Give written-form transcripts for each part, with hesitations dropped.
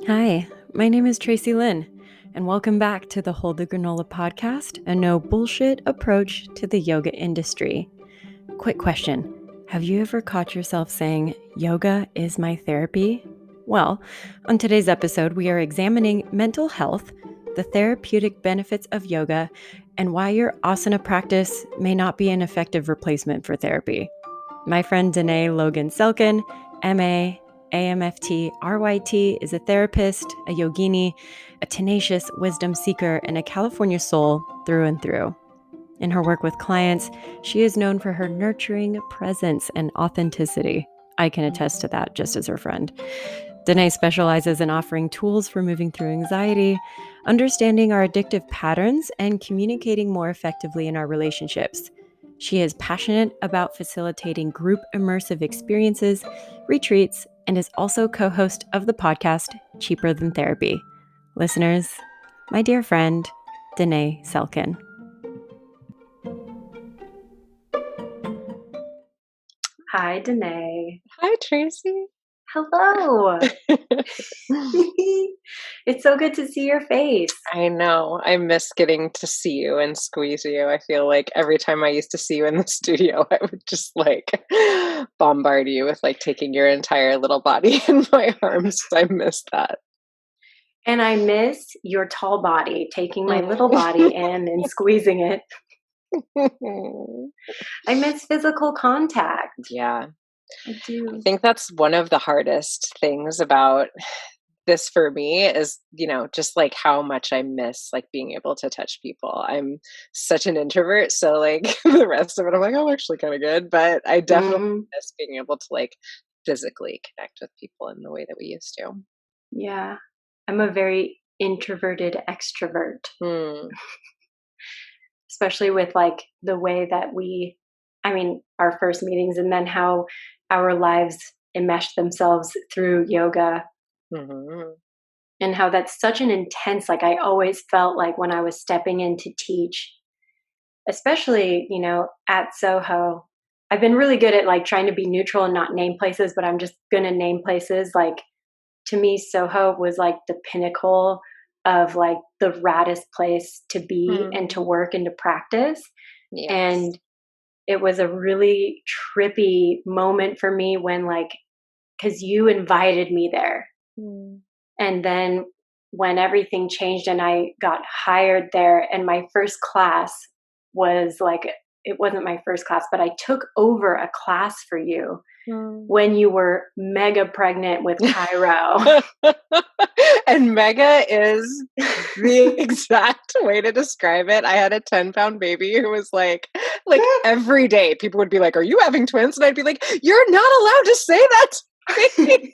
Hi, my name is Tracy Lynn, and welcome back to the Hold the Granola podcast, a no bullshit approach to the yoga industry. Quick question. Have you ever caught yourself saying, yoga is my therapy? Well, on today's episode, we are examining mental health, the therapeutic benefits of yoga, and why your asana practice may not be an effective replacement for therapy. My friend Dene Logan Selkin MA, AMFT, RYT is a therapist, a yogini, a tenacious wisdom seeker, and a California soul through and through. In her work with clients, she is known for her nurturing presence and authenticity. I can attest to that just as her friend. Dene specializes in offering tools for moving through anxiety, understanding our addictive patterns, and communicating more effectively in our relationships. She is passionate about facilitating group immersive experiences, retreats, and is also co-host of the podcast Cheaper Than Therapy. Listeners, my dear friend, Dene Selkin. Hi, Dene. Hi, Tracy. Hello. It's so good to see your face. I know. I miss getting to see you and squeeze you. I feel like every time I used to see you in the studio, I would just bombard you with taking your entire little body in my arms. I miss that. And I miss your tall body, taking my little body in and squeezing it. I miss physical contact. Yeah. I do. I think that's one of the hardest things about this for me is, just how much I miss being able to touch people. I'm such an introvert, so the rest of it, I'm I'm actually kind of good, but I definitely miss being able to physically connect with people in the way that we used to. Yeah, I'm a very introverted extrovert, especially with the way that our first meetings and then how our lives enmesh themselves through yoga. And how that's such an intense, I always felt like when I was stepping in to teach, especially, at Soho, I've been really good at trying to be neutral and not name places, but I'm just going to name places. To me, Soho was the pinnacle of the raddest place to be and to work and to practice. Yes. And it was a really trippy moment for me when because you invited me there. And then when everything changed and I got hired there, and my first class was it wasn't my first class, but I took over a class for you when you were mega pregnant with Cairo. And mega is the exact way to describe it. I had a 10-pound baby who was every day people would be like, "Are you having twins?" And I'd be like, "You're not allowed to say that to me."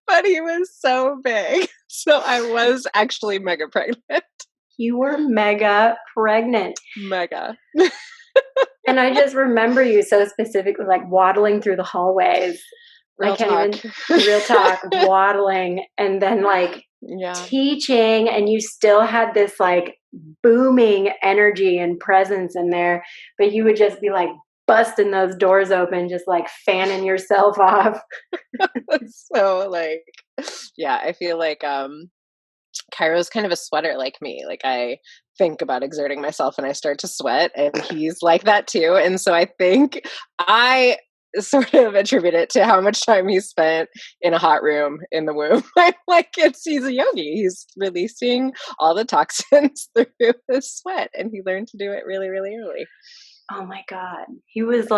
But he was so big. So I was actually mega pregnant. You were mega pregnant. Mega. And I just remember you so specifically waddling through the hallways. Real talk, waddling, and then teaching, and you still had this booming energy and presence in there, but you would just be busting those doors open, just fanning yourself off. So yeah, I feel Cairo's kind of a sweater like me. I think about exerting myself and I start to sweat, and he's like that too. And so I think I sort of attribute it to how much time he spent in a hot room in the womb. He's a yogi. He's releasing all the toxins through his sweat, and he learned to do it really, really early. Oh my God. He was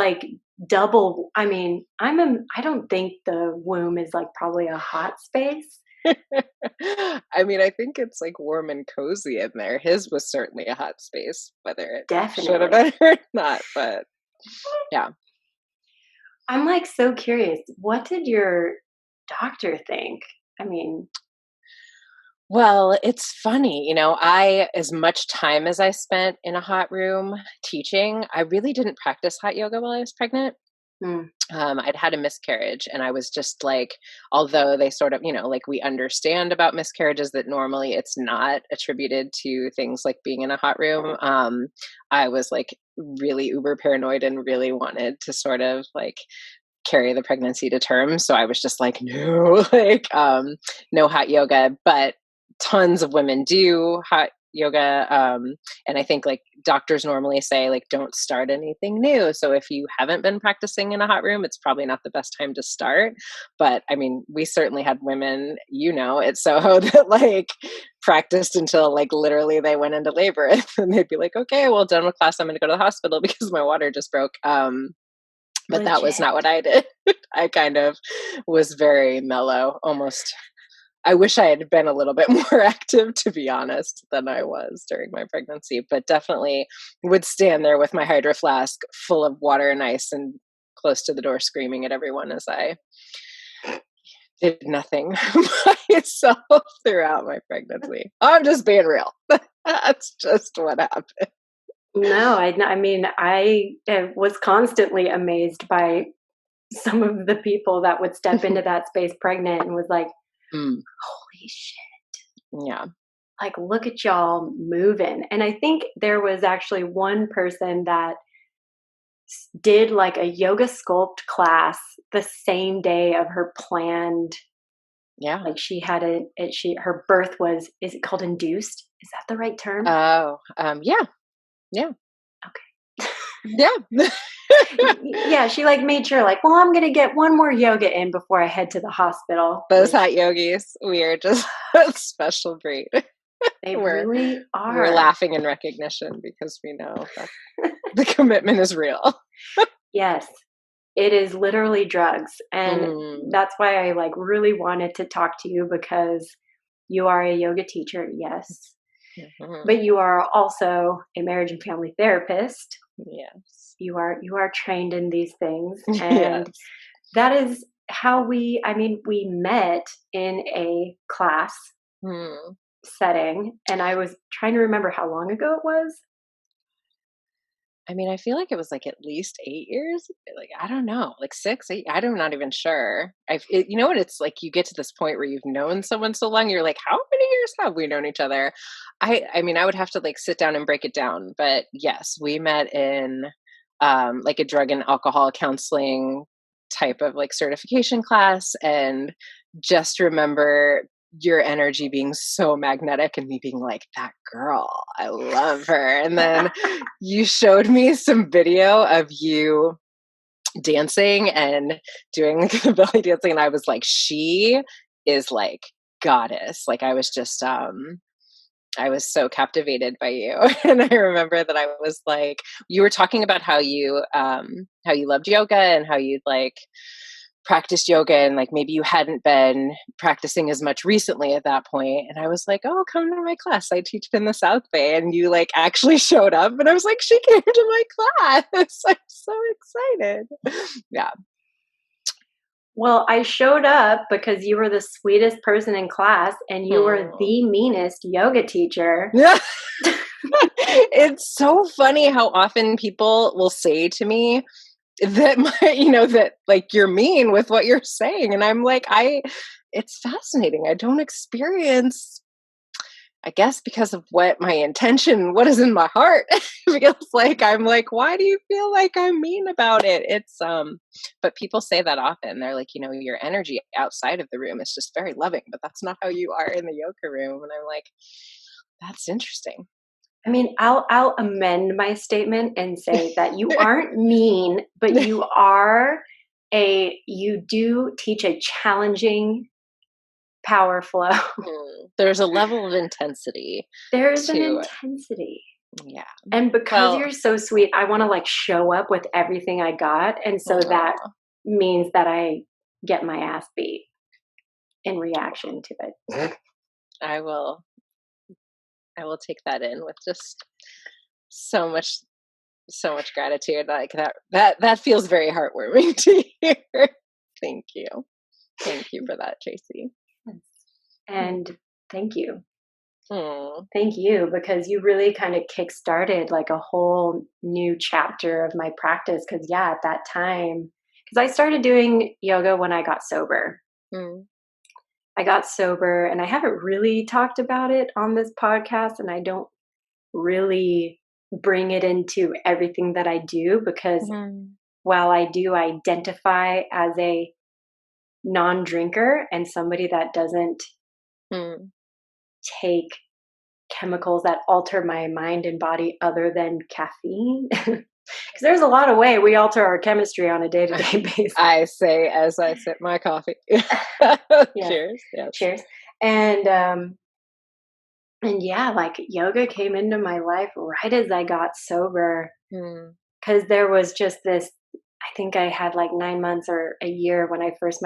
double. I don't think the womb is probably a hot space. I think it's warm and cozy in there. His was certainly a hot space, whether it should have been or not, but yeah. I'm so curious. What did your doctor think? Well, it's funny, as much time as I spent in a hot room teaching, I really didn't practice hot yoga while I was pregnant. I'd had a miscarriage, and I was just although they sort of, we understand about miscarriages that normally it's not attributed to things like being in a hot room. I was really uber paranoid and really wanted to sort of carry the pregnancy to term. So I was just like, no, like, no hot yoga, but tons of women do hot yoga. And I think like doctors normally say, like, don't start anything new. So if you haven't been practicing in a hot room, it's probably not the best time to start. But I mean, we certainly had women, at Soho that like practiced until like literally they went into labor and they'd be like, okay, well, done with class. I'm going to go to the hospital because my water just broke. But that was not what I did. I kind of was very mellow, almost. I wish I had been a little bit more active, to be honest, than I was during my pregnancy, but definitely would stand there with my hydro flask full of water and ice and close to the door screaming at everyone as I did nothing by myself throughout my pregnancy. I'm just being real. That's just what happened. No, I mean, I was constantly amazed by some of the people that would step into that space pregnant and was like, holy shit. Yeah. Like, look at y'all moving. And I think there was actually one person that did like a yoga sculpt class the same day of her planned. Yeah. Like she had her birth was, is it called induced? Is that the right term? Oh, yeah. Yeah. Okay. Yeah. Yeah, she like made sure like, well, I'm going to get one more yoga in before I head to the hospital. Those hot yogis, we are just a special breed. They really are. We're laughing in recognition because we know that the commitment is real. Yes. It is literally drugs. And that's why I like really wanted to talk to you, because you are a yoga teacher, yes. But you are also a marriage and family therapist. Yes. You are trained in these things. And that is how we met in a class setting. And I was trying to remember how long ago it was. I mean, I feel like it was like at least 8 years. Like, I don't know, like 6, 8. I'm not even sure. You know what? It's like you get to this point where you've known someone so long. You're like, how many years have we known each other? I mean, I would have to like sit down and break it down. But yes, we met in like a drug and alcohol counseling type of like certification class, and just remember your energy being so magnetic and me being like, that girl, I love her. And then you showed me some video of you dancing and doing the belly dancing, and I was like, she is like goddess. Like I was just I was so captivated by you. And I remember that I was like, you were talking about how you loved yoga and how you'd like practiced yoga, and like maybe you hadn't been practicing as much recently at that point. And I was like, oh, come to my class. I teach in the South Bay. And you like actually showed up, and I was like, she came to my class. I'm so excited. Yeah. Well, I showed up because you were the sweetest person in class and you were the meanest yoga teacher. Yeah. It's so funny how often people will say to me that that like you're mean with what you're saying. And I'm like, it's fascinating. I don't experience, I guess, because of what is in my heart. Because like, I'm like, why do you feel like I'm mean about it? It's, but people say that often. They're like, your energy outside of the room is just very loving, but that's not how you are in the yoga room. And I'm like, that's interesting. I mean, I'll amend my statement and say that you aren't mean, but you do teach a challenging power flow. There's a level of intensity. There's an intensity. Yeah. And because you're so sweet, I want to like show up with everything I got. And so that means that I get my ass beat in reaction to it. I will take that in with just so much gratitude. Like that feels very heartwarming to hear. Thank you for that, Tracy. And thank you. Thank you, because you really kind of kickstarted like a whole new chapter of my practice. Because at that time, because I started doing yoga when I got sober. I got sober, and I haven't really talked about it on this podcast, and I don't really bring it into everything that I do, because while I do identify as a non-drinker and somebody that doesn't Mm. take chemicals that alter my mind and body other than caffeine. Because there's a lot of way we alter our chemistry on a day-to-day basis. I say as I sip my coffee. Yeah. Cheers. Yes. Cheers. And yeah, like yoga came into my life right as I got sober, Mm. because there was just this. I think I had like 9 months or a year when I first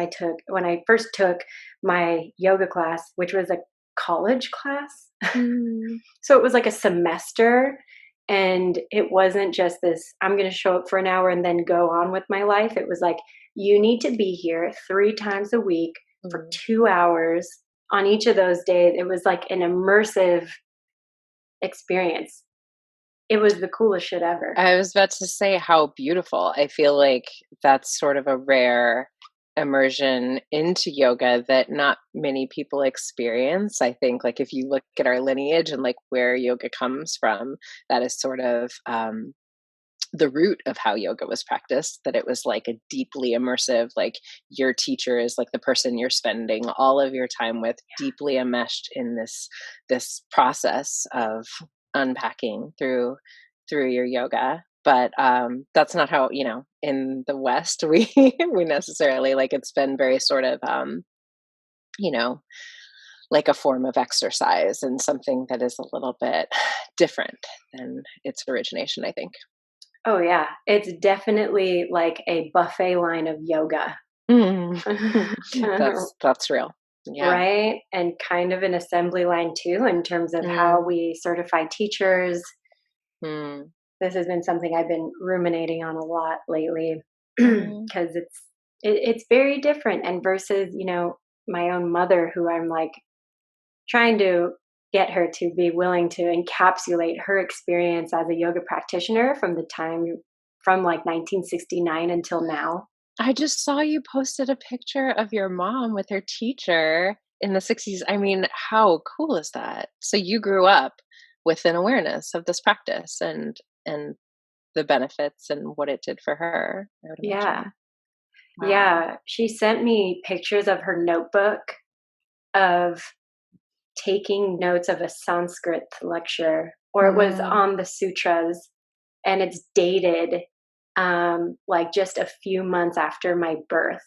took my yoga class, which was a college class. Mm. So it was like a semester, and it wasn't just this, I'm going to show up for an hour and then go on with my life. It was like, you need to be here 3 times a week for Mm. 2 hours on each of those days. It was like an immersive experience. It was the coolest shit ever. I was about to say how beautiful. I feel like that's sort of a rare immersion into yoga that not many people experience. I think, like, if you look at our lineage and like where yoga comes from, that is sort of the root of how yoga was practiced, that it was like a deeply immersive, like your teacher is like the person you're spending all of your time with, deeply enmeshed in this process of unpacking through your yoga. But that's not how, in the West we we necessarily, like, it's been very sort of you know like a form of exercise and something that is a little bit different than its origination, I think. Oh yeah, it's definitely like a buffet line of yoga. Mm. That's real. Yeah. Right? And kind of an assembly line too, in terms of how Mm. we certify teachers. Mm. This has been something I've been ruminating on a lot lately, Mm. because it's very different. And versus, my own mother, who I'm like trying to get her to be willing to encapsulate her experience as a yoga practitioner from like 1969 until now. I just saw you posted a picture of your mom with her teacher in the 60s. I mean, how cool is that? So you grew up with an awareness of this practice and the benefits and what it did for her, I would Yeah. imagine. Wow. Yeah. She sent me pictures of her notebook of taking notes of a Sanskrit lecture, or it was Mm. on the sutras, and it's dated like just a few months after my birth.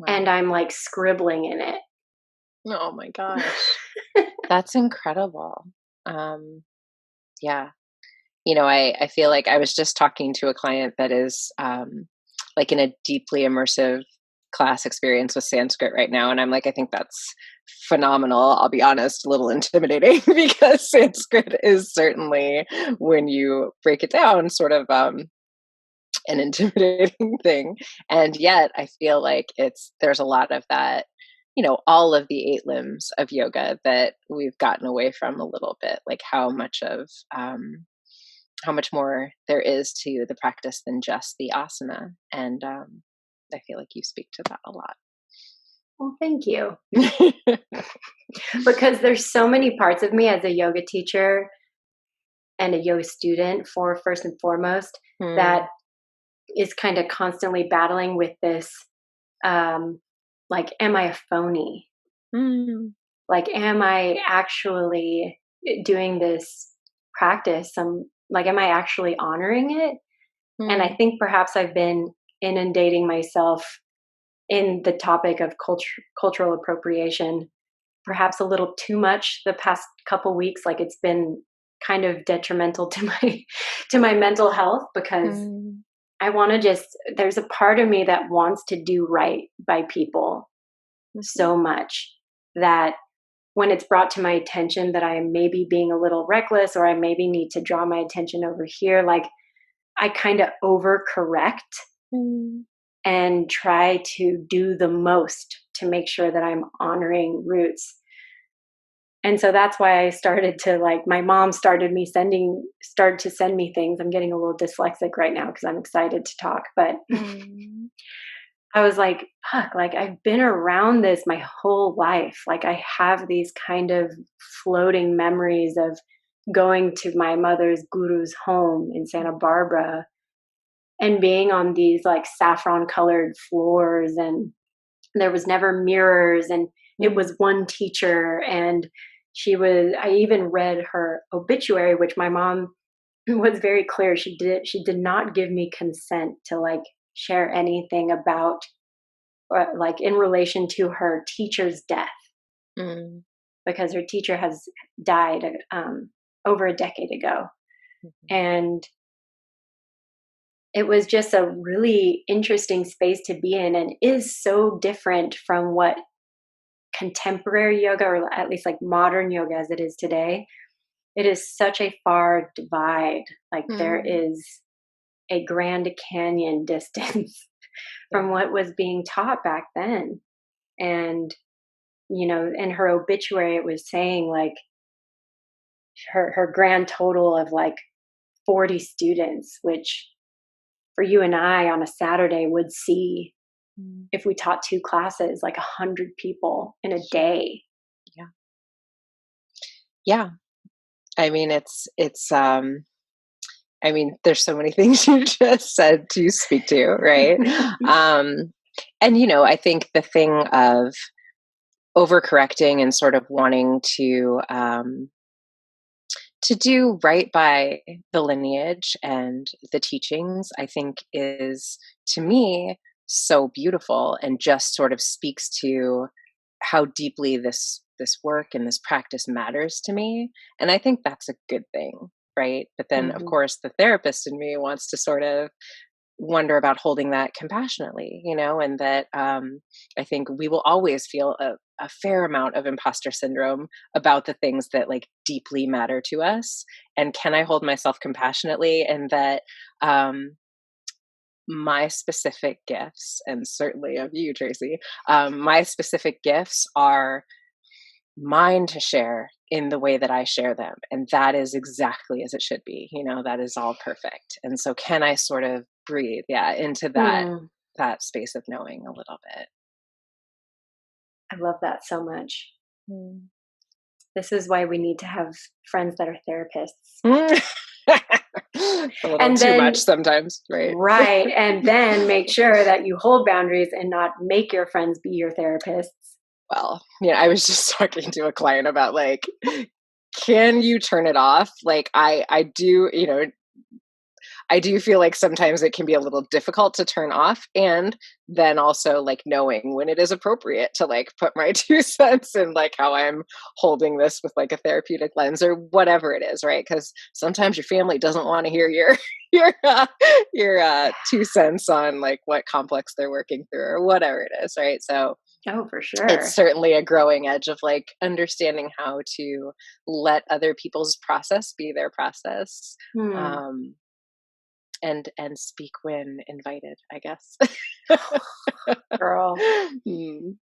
And Wow. I'm like scribbling in it. Oh my gosh. That's incredible. Um, yeah. I feel like I was just talking to a client that is like in a deeply immersive class experience with Sanskrit right now. And I'm like, I think that's phenomenal. I'll be honest, a little intimidating because Sanskrit is certainly, when you break it down, sort of an intimidating thing. And yet I feel like there's a lot of that, all of the eight limbs of yoga that we've gotten away from a little bit, like how much more there is to the practice than just the asana. And I feel like you speak to that a lot. Well, thank you. Because there's so many parts of me as a yoga teacher and a yoga student, for first and foremost, that Hmm. is kind of constantly battling with this, um, like, am I a phony? Mm. Like, am I actually doing this practice? Like, am I actually honoring it? And I Mm. think perhaps I've been inundating myself in the topic of cultural appropriation, perhaps a little too much the past couple weeks. Like, it's been kind of detrimental to my mental health, because Mm. I want to just, there's a part of me that wants to do right by people Mhm. so much that when it's brought to my attention that I am maybe being a little reckless, or I maybe need to draw my attention over here, like, I kind of overcorrect Mm. and try to do the most to make sure that I'm honoring roots. And so that's why I started to, like, my mom started to send me things. I'm getting a little dyslexic right now because I'm excited to talk, but Mm. I was like, fuck, like, I've been around this my whole life. Like, I have these kind of floating memories of going to my mother's guru's home in Santa Barbara and being on these like saffron colored floors, and there was never mirrors, and it was one teacher, and I even read her obituary, which my mom was very clear. She did not give me consent to like share anything about like in relation to her teacher's death, because her teacher has died over a decade ago. And it was just a really interesting space to be in, and is so different from what contemporary yoga, or at least like modern yoga as it is today. It is such a far divide. Like there is a Grand Canyon distance from what was being taught back then. And, you know, in her obituary, it was saying like her grand total of like 40 students, which for you and I on a Saturday would see, if we taught 2 classes, like 100 people in a day. Yeah. Yeah. I mean, I mean, there's so many things you just said to speak to, right? And, you know, I think the thing of overcorrecting and sort of wanting to do right by the lineage and the teachings, I think is, to me, so beautiful, and just sort of speaks to how deeply this work and this practice matters to me. And I think that's a good thing, right? But then, of course, the therapist in me wants to sort of wonder about holding that compassionately, you know, and that I think we will always feel a fair amount of imposter syndrome about the things that like deeply matter to us. And can I hold myself compassionately? And that my specific gifts, and certainly of you, Tracy, my specific gifts are mine to share in the way that I share them. And that is exactly as it should be. You know, that is all perfect. And so can I sort of breathe, into that space of knowing a little bit. I love that so much. This is why we need to have friends that are therapists. A little too much sometimes, right? Right. And then make sure that you hold boundaries and not make your friends be your therapists. Well, yeah, I was just talking to a client about like, can you turn it off? Like I do, you know, I do feel like sometimes it can be a little difficult to turn off, and then also like knowing when it is appropriate to like put my 2 cents in like how I'm holding this with like a therapeutic lens or whatever it is, right? Because sometimes your family doesn't want to hear your 2 cents on like what complex they're working through or whatever it is, right? So for sure, it's certainly a growing edge of like understanding how to let other people's process be their process. And speak when invited, I guess. Girl,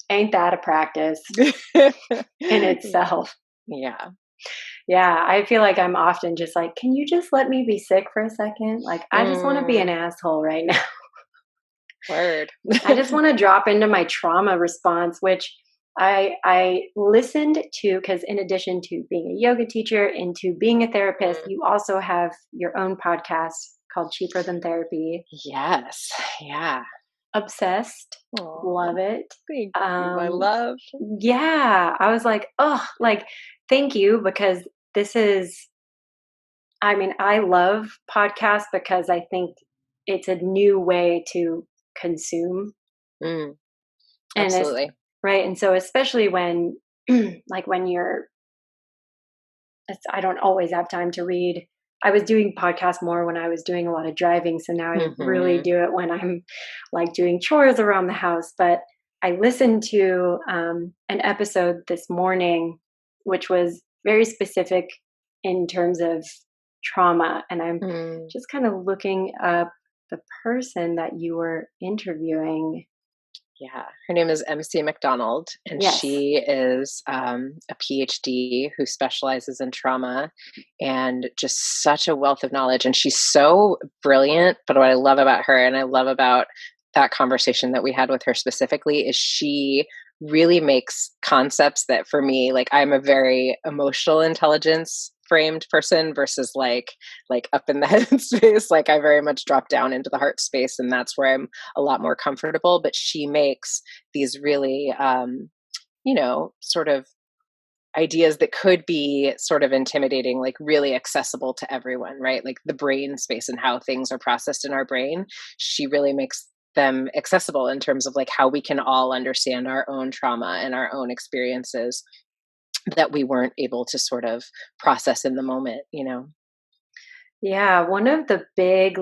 ain't that a practice in itself? Yeah. Yeah, I feel like I'm often just like, can you just let me be sick for a second? Like, I just want to be an asshole right now. Word. I just want to drop into my trauma response, which I listened to, because in addition to being a yoga teacher and to being a therapist, you also have your own podcast called Cheaper Than Therapy. Yes. Yeah. Obsessed. Aww. Love it. Thank you, my love. Yeah. I was like, oh, like, thank you, because this is, I mean, I love podcasts because I think it's a new way to consume. Absolutely. Right. And so especially when like when I don't always have time to read. I was doing podcasts more when I was doing a lot of driving. So now I really do it when I'm like doing chores around the house. But I listened to an episode this morning, which was very specific in terms of trauma. And I'm just kind of looking up the person that you were interviewing. Yeah, her name is MC McDonald, and she is a PhD who specializes in trauma, and just such a wealth of knowledge. And she's so brilliant. But what I love about her, and I love about that conversation that we had with her specifically, is she really makes concepts that for me, like I'm a very emotional intelligence framed person versus like up in the head space. Like I very much drop down into the heart space, and that's where I'm a lot more comfortable. But she makes these really, sort of ideas that could be sort of intimidating, like really accessible to everyone, right? Like the brain space and how things are processed in our brain. She really makes them accessible in terms of like how we can all understand our own trauma and our own experiences that we weren't able to sort of process in the moment. Yeah, one of the big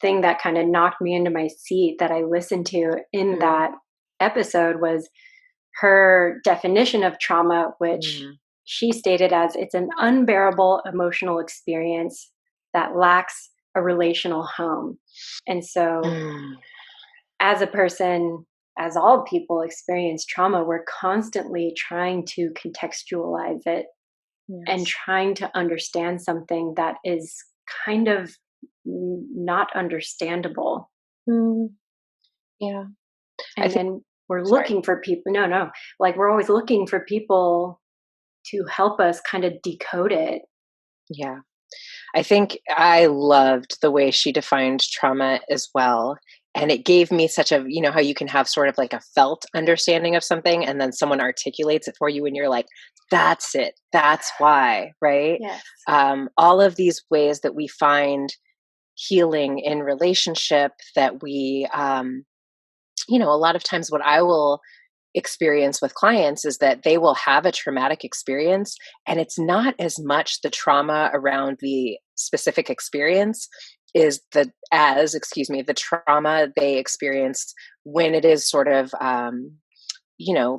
thing that kind of knocked me into my seat that I listened to in Mm, that episode was her definition of trauma, which mm, she stated as it's an unbearable emotional experience that lacks a relational home. And so, mm, as a person, as all people experience trauma, we're constantly trying to contextualize it and yes. trying to understand something that is kind of not understandable. Mm, yeah. I And think, then we're sorry. looking for people. No, no, like we're always looking for people to help us kind of decode it. Yeah. I think I loved the way she defined trauma as well. And it gave me such a, how you can have sort of like a felt understanding of something and then someone articulates it for you and you're like, that's it. That's why, right? Yes. All of these ways that we find healing in relationship that a lot of times what I will experience with clients is that they will have a traumatic experience and it's not as much the trauma around the specific experience is the trauma they experience when it is sort of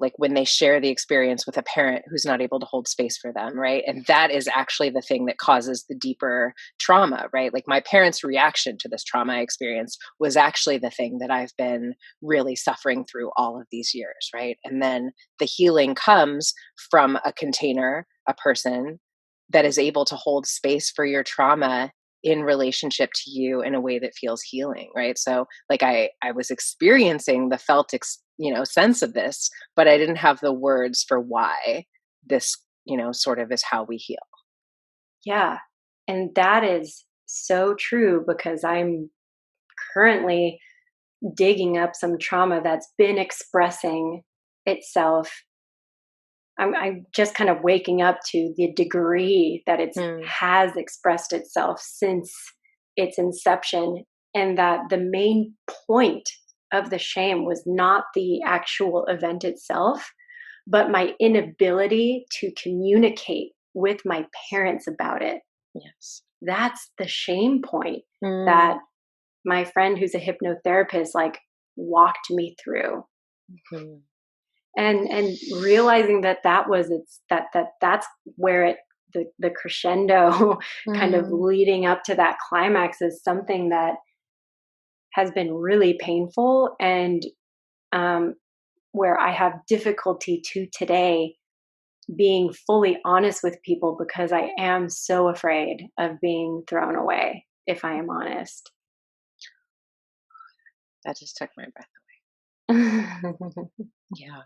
like when they share the experience with a parent who's not able to hold space for them, right? And that is actually the thing that causes the deeper trauma, right? Like my parents' reaction to this trauma I experienced was actually the thing that I've been really suffering through all of these years, right? And then the healing comes from a container, a person that is able to hold space for your trauma in relationship to you in a way that feels healing, right? So like I was experiencing the felt sense of this, but I didn't have the words for why this sort of is how we heal. Yeah. And that is so true because I'm currently digging up some trauma that's been expressing itself. I'm just kind of waking up to the degree that it Mm, has expressed itself since its inception, and that the main point of the shame was not the actual event itself, but my inability to communicate with my parents about it. yes. That's the shame point that Mm, my friend who's a hypnotherapist walked me through. mhm, And realizing that that was it's that's where the crescendo kind of mm, leading up to that climax is something that has been really painful, and um, where I have difficulty to today being fully honest with people because I am so afraid of being thrown away if I am honest. that just took my breath. Yeah.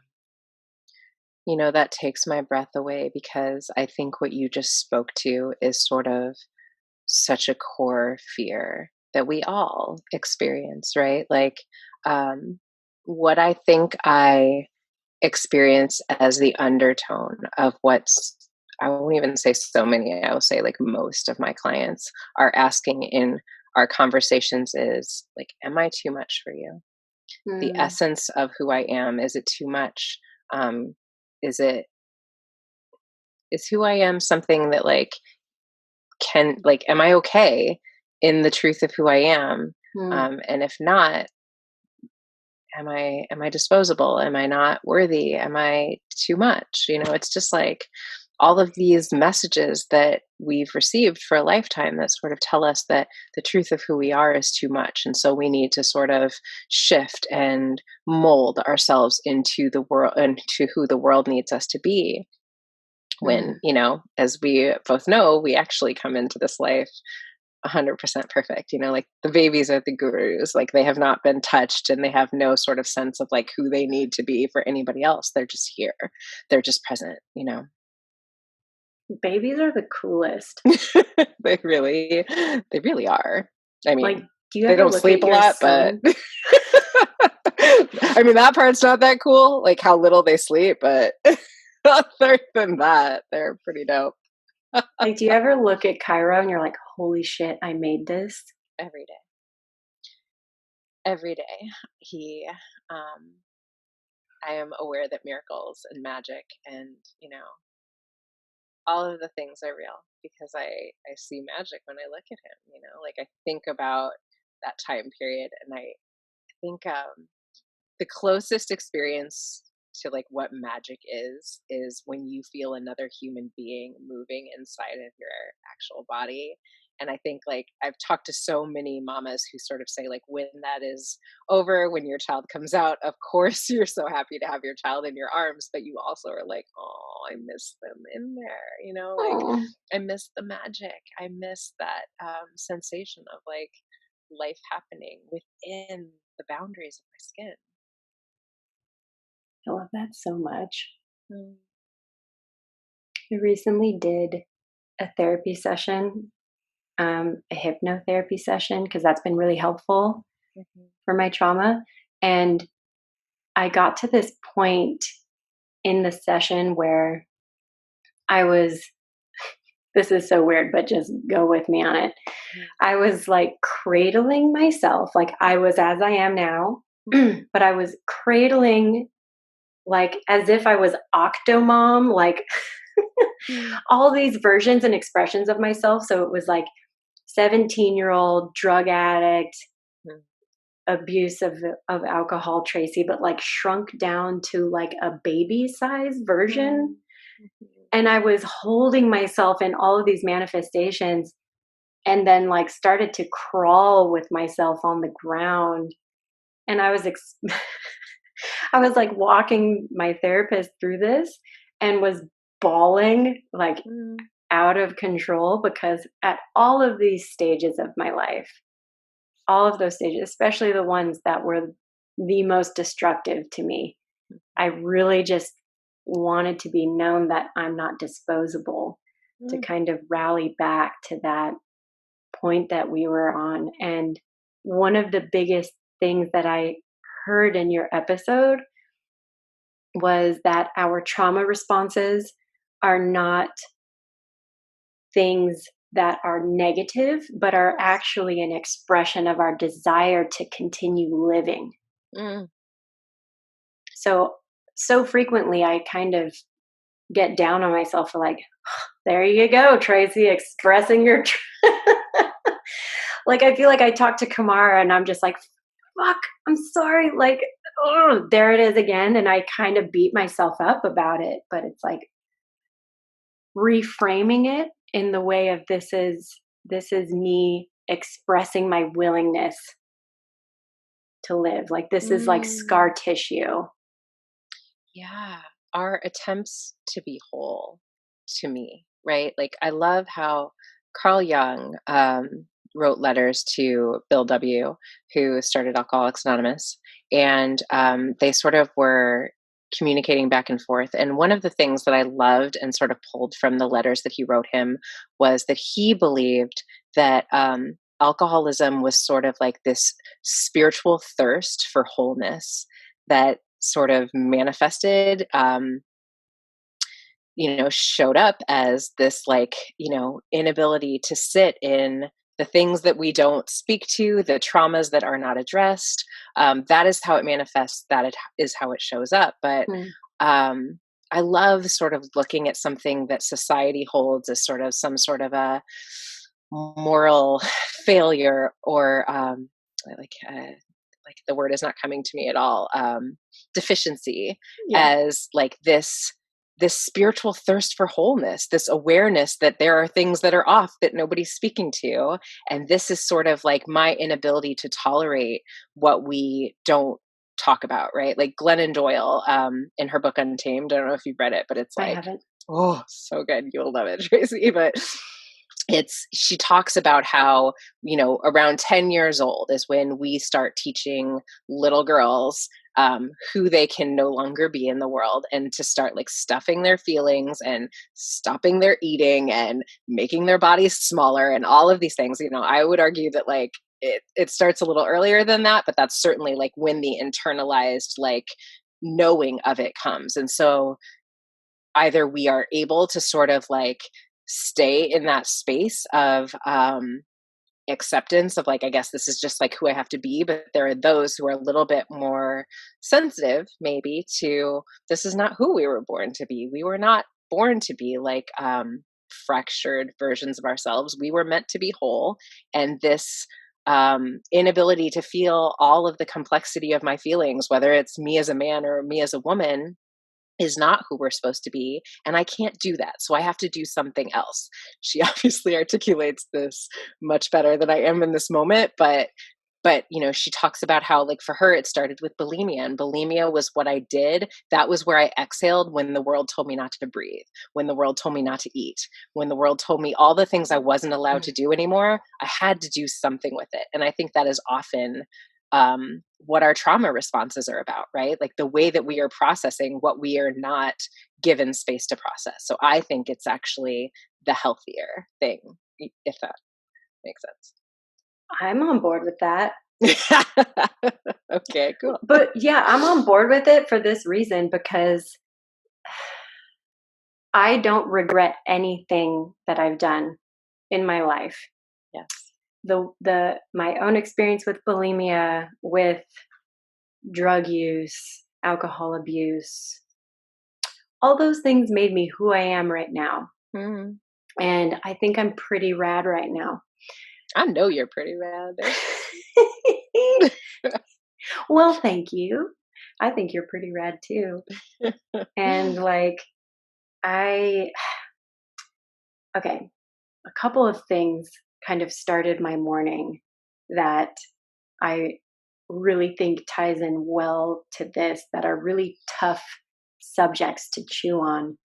Yeah. That takes my breath away because I think what you just spoke to is sort of such a core fear that we all experience, right? Like, um, what I think I experience as the undertone of I won't even say so many, I will say like most of my clients are asking in our conversations is like, am I too much for you? The Mm, essence of who I am, is it too much? Um, is it, is who I am something that like am I okay in the truth of who I am? mm, And if not, am I disposable? Am I not worthy? Am I too much? It's just like all of these messages that we've received for a lifetime that sort of tell us that the truth of who we are is too much. And so we need to sort of shift and mold ourselves into the world and to who the world needs us to be when, mm. as we both know, we actually come into this life 100% perfect. Like the babies are the gurus. Like they have not been touched and they have no sort of sense of like who they need to be for anybody else. They're just here. They're just present. Babies are the coolest. They really are. I Like, mean, do you they ever don't look at sleep a your lot, but son? I mean, that part's not that cool, like how little they sleep, but other than that, they're pretty dope. Like, do you ever look at Cairo and you're like, holy shit, I made this? Every day. Every day. He, um, I am aware that miracles and magic and, all of the things are real because I see magic when I look at him, like I think about that time period and I think the closest experience to like what magic is when you feel another human being moving inside of your actual body. And I think like I've talked to so many mamas who sort of say like when that is over, when your child comes out, of course you're so happy to have your child in your arms, but you also are like, oh, I miss them in there, like Oh, I miss the magic, I miss that sensation of like life happening within the boundaries of my skin. I love that so much. Mm. I recently did a therapy session, a hypnotherapy session, because that's been really helpful Mhm. for my trauma. And I got to this point in the session where I was, this is so weird, but just go with me on it. Mm. I was like cradling myself, like I was as I am now, but I was cradling like as if I was Octomom, like Mm. all these versions and expressions of myself. So it was like 17-year-old drug addict, Mm. abuse of alcohol Tracy, but like shrunk down to like a baby size version. Mm. Mhm. And I was holding myself in all of these manifestations and then like started to crawl with myself on the ground. And I was like walking my therapist through this and was bawling like Mm. out of control because at all of these stages of my life, all of those stages, especially the ones that were the most destructive to me, I really just wanted to be known that I'm not disposable, to Mm. kind of rally back to that point that we were on. And one of the biggest things that I heard in your episode was that our trauma responses are not things that are negative, but are actually an expression of our desire to continue living. Mm. So frequently I kind of get down on myself for like, there you go, Tracy, expressing your. Like, I feel like I talk to Kamara and I'm just like, fuck, I'm sorry. Like, oh, there it is again. And I kind of beat myself up about it. But it's like reframing it in the way of this is me expressing my willingness to live. Like this is like Mm. scar tissue. Yeah, our attempts to be whole to me, right? Like I love how Carl Jung wrote letters to Bill W., who started Alcoholics Anonymous, and they sort of were communicating back and forth. And one of the things that I loved and sort of pulled from the letters that he wrote him was that he believed that alcoholism was sort of like this spiritual thirst for wholeness that sort of manifested, showed up as this like, inability to sit in the things that we don't speak to, the traumas that are not addressed. That is how it manifests, that it is how it shows up. But Mm. um, I love sort of looking at something that society holds as sort of some sort of a moral failure or like like the word is not coming to me at all, deficiency, Yeah. as like this spiritual thirst for wholeness, this awareness that there are things that are off that nobody's speaking to. And this is sort of like my inability to tolerate what we don't talk about, right? Like Glennon Doyle, in her book Untamed, I don't know if you've read it, but it's I like, haven't. oh, so good. You'll love it, Tracy. But she talks about how, around 10 years old is when we start teaching little girls who they can no longer be in the world, and to start like stuffing their feelings and stopping their eating and making their bodies smaller and all of these things. I would argue that like it starts a little earlier than that, but that's certainly like when the internalized like knowing of it comes. And so either we are able to sort of like stay in that space of acceptance of like, I guess this is just like who I have to be, but there are those who are a little bit more sensitive maybe to, this is not who we were born to be. We were not born to be like fractured versions of ourselves. We were meant to be whole. And this inability to feel all of the complexity of my feelings, whether it's me as a man or me as a woman, is not who we're supposed to be, and I can't do that, so I have to do something else. She obviously articulates this much better than I am in this moment, but she talks about how like for her it started with bulimia, and bulimia was what I did. That was where I exhaled when the world told me not to breathe, when the world told me not to eat, when the world told me all the things I wasn't allowed to do anymore. I had to do something with it. And I think that is often what our trauma responses are about, right? Like the way that we are processing what we are not given space to process. So I think it's actually the healthier thing, if that makes sense. I'm on board with that. Okay, cool. But yeah, I'm on board with it for this reason, because I don't regret anything that I've done in my life. Yes. My own experience with bulimia, with drug use, alcohol abuse, all those things made me who I am right now. Mm. And I think I'm pretty rad right now. I know you're pretty rad. Well, thank you. I think you're pretty rad too. And like, okay, a couple of things kind of started my morning that I really think ties in well to this, that are really tough subjects to chew on.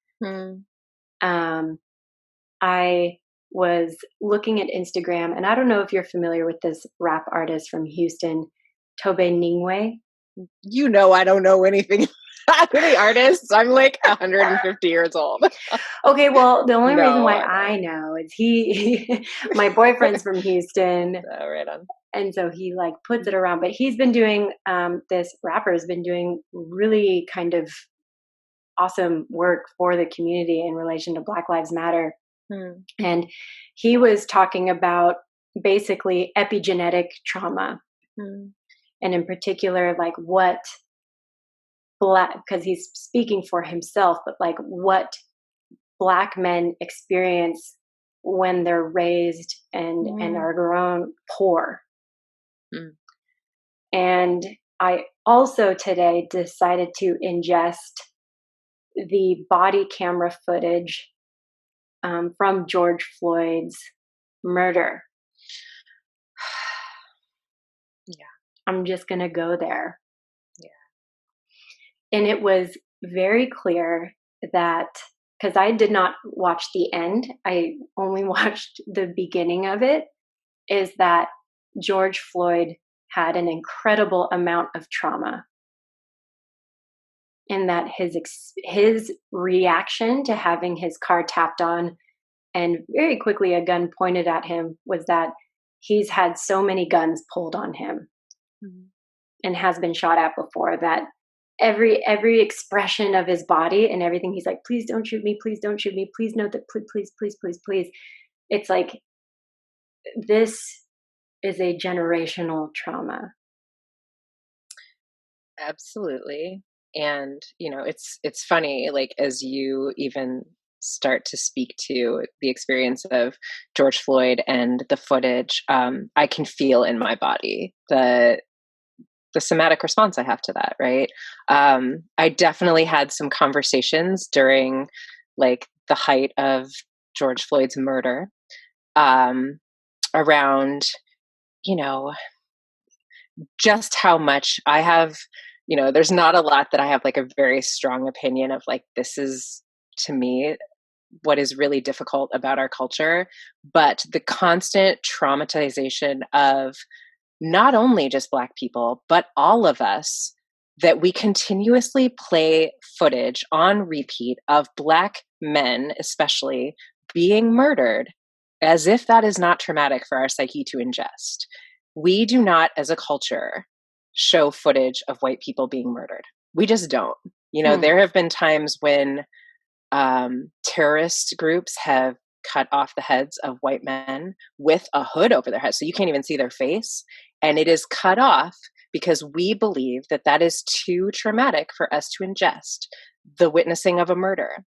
I was looking at Instagram, and I don't know if you're familiar with this rap artist from Houston, Tobe Ningwe. I don't know anything about any artists. I'm like 150 years old. Okay, well, the only reason why I know is my boyfriend's from Houston. Oh, right on. And so he like puts it around, but he's been doing, this rapper has been doing really kind of awesome work for the community in relation to Black Lives Matter. And he was talking about basically epigenetic trauma. And in particular, like what because he's speaking for himself, but like what Black men experience when they're raised and are grown poor. And I also today decided to ingest the body camera footage from George Floyd's murder. Yeah. I'm just going to go there. Yeah. And it was very clear that, because I did not watch the end, I only watched the beginning of it, is that George Floyd had an incredible amount of trauma. And that his reaction to having his car tapped on and very quickly a gun pointed at him was that he's had so many guns pulled on him and has been shot at before, that every expression of his body and everything, he's like, please don't shoot me, please don't shoot me, please note that, please. It's like, this is a generational trauma. Absolutely. And, it's funny, like, as you even start to speak to the experience of George Floyd and the footage, I can feel in my body the somatic response I have to that, right? I definitely had some conversations during like the height of George Floyd's murder, around, just how much I have, there's not a lot that I have like a very strong opinion of, like, this is, to me, what is really difficult about our culture, but the constant traumatization of not only just Black people, but all of us that we continuously play footage on repeat of Black men, especially, being murdered, as if that is not traumatic for our psyche to ingest. We do not, as a culture, show footage of white people being murdered. We just don't. There have been times when terrorist groups have cut off the heads of white men with a hood over their heads, so you can't even see their face. And it is cut off because we believe that that is too traumatic for us to ingest, the witnessing of a murder.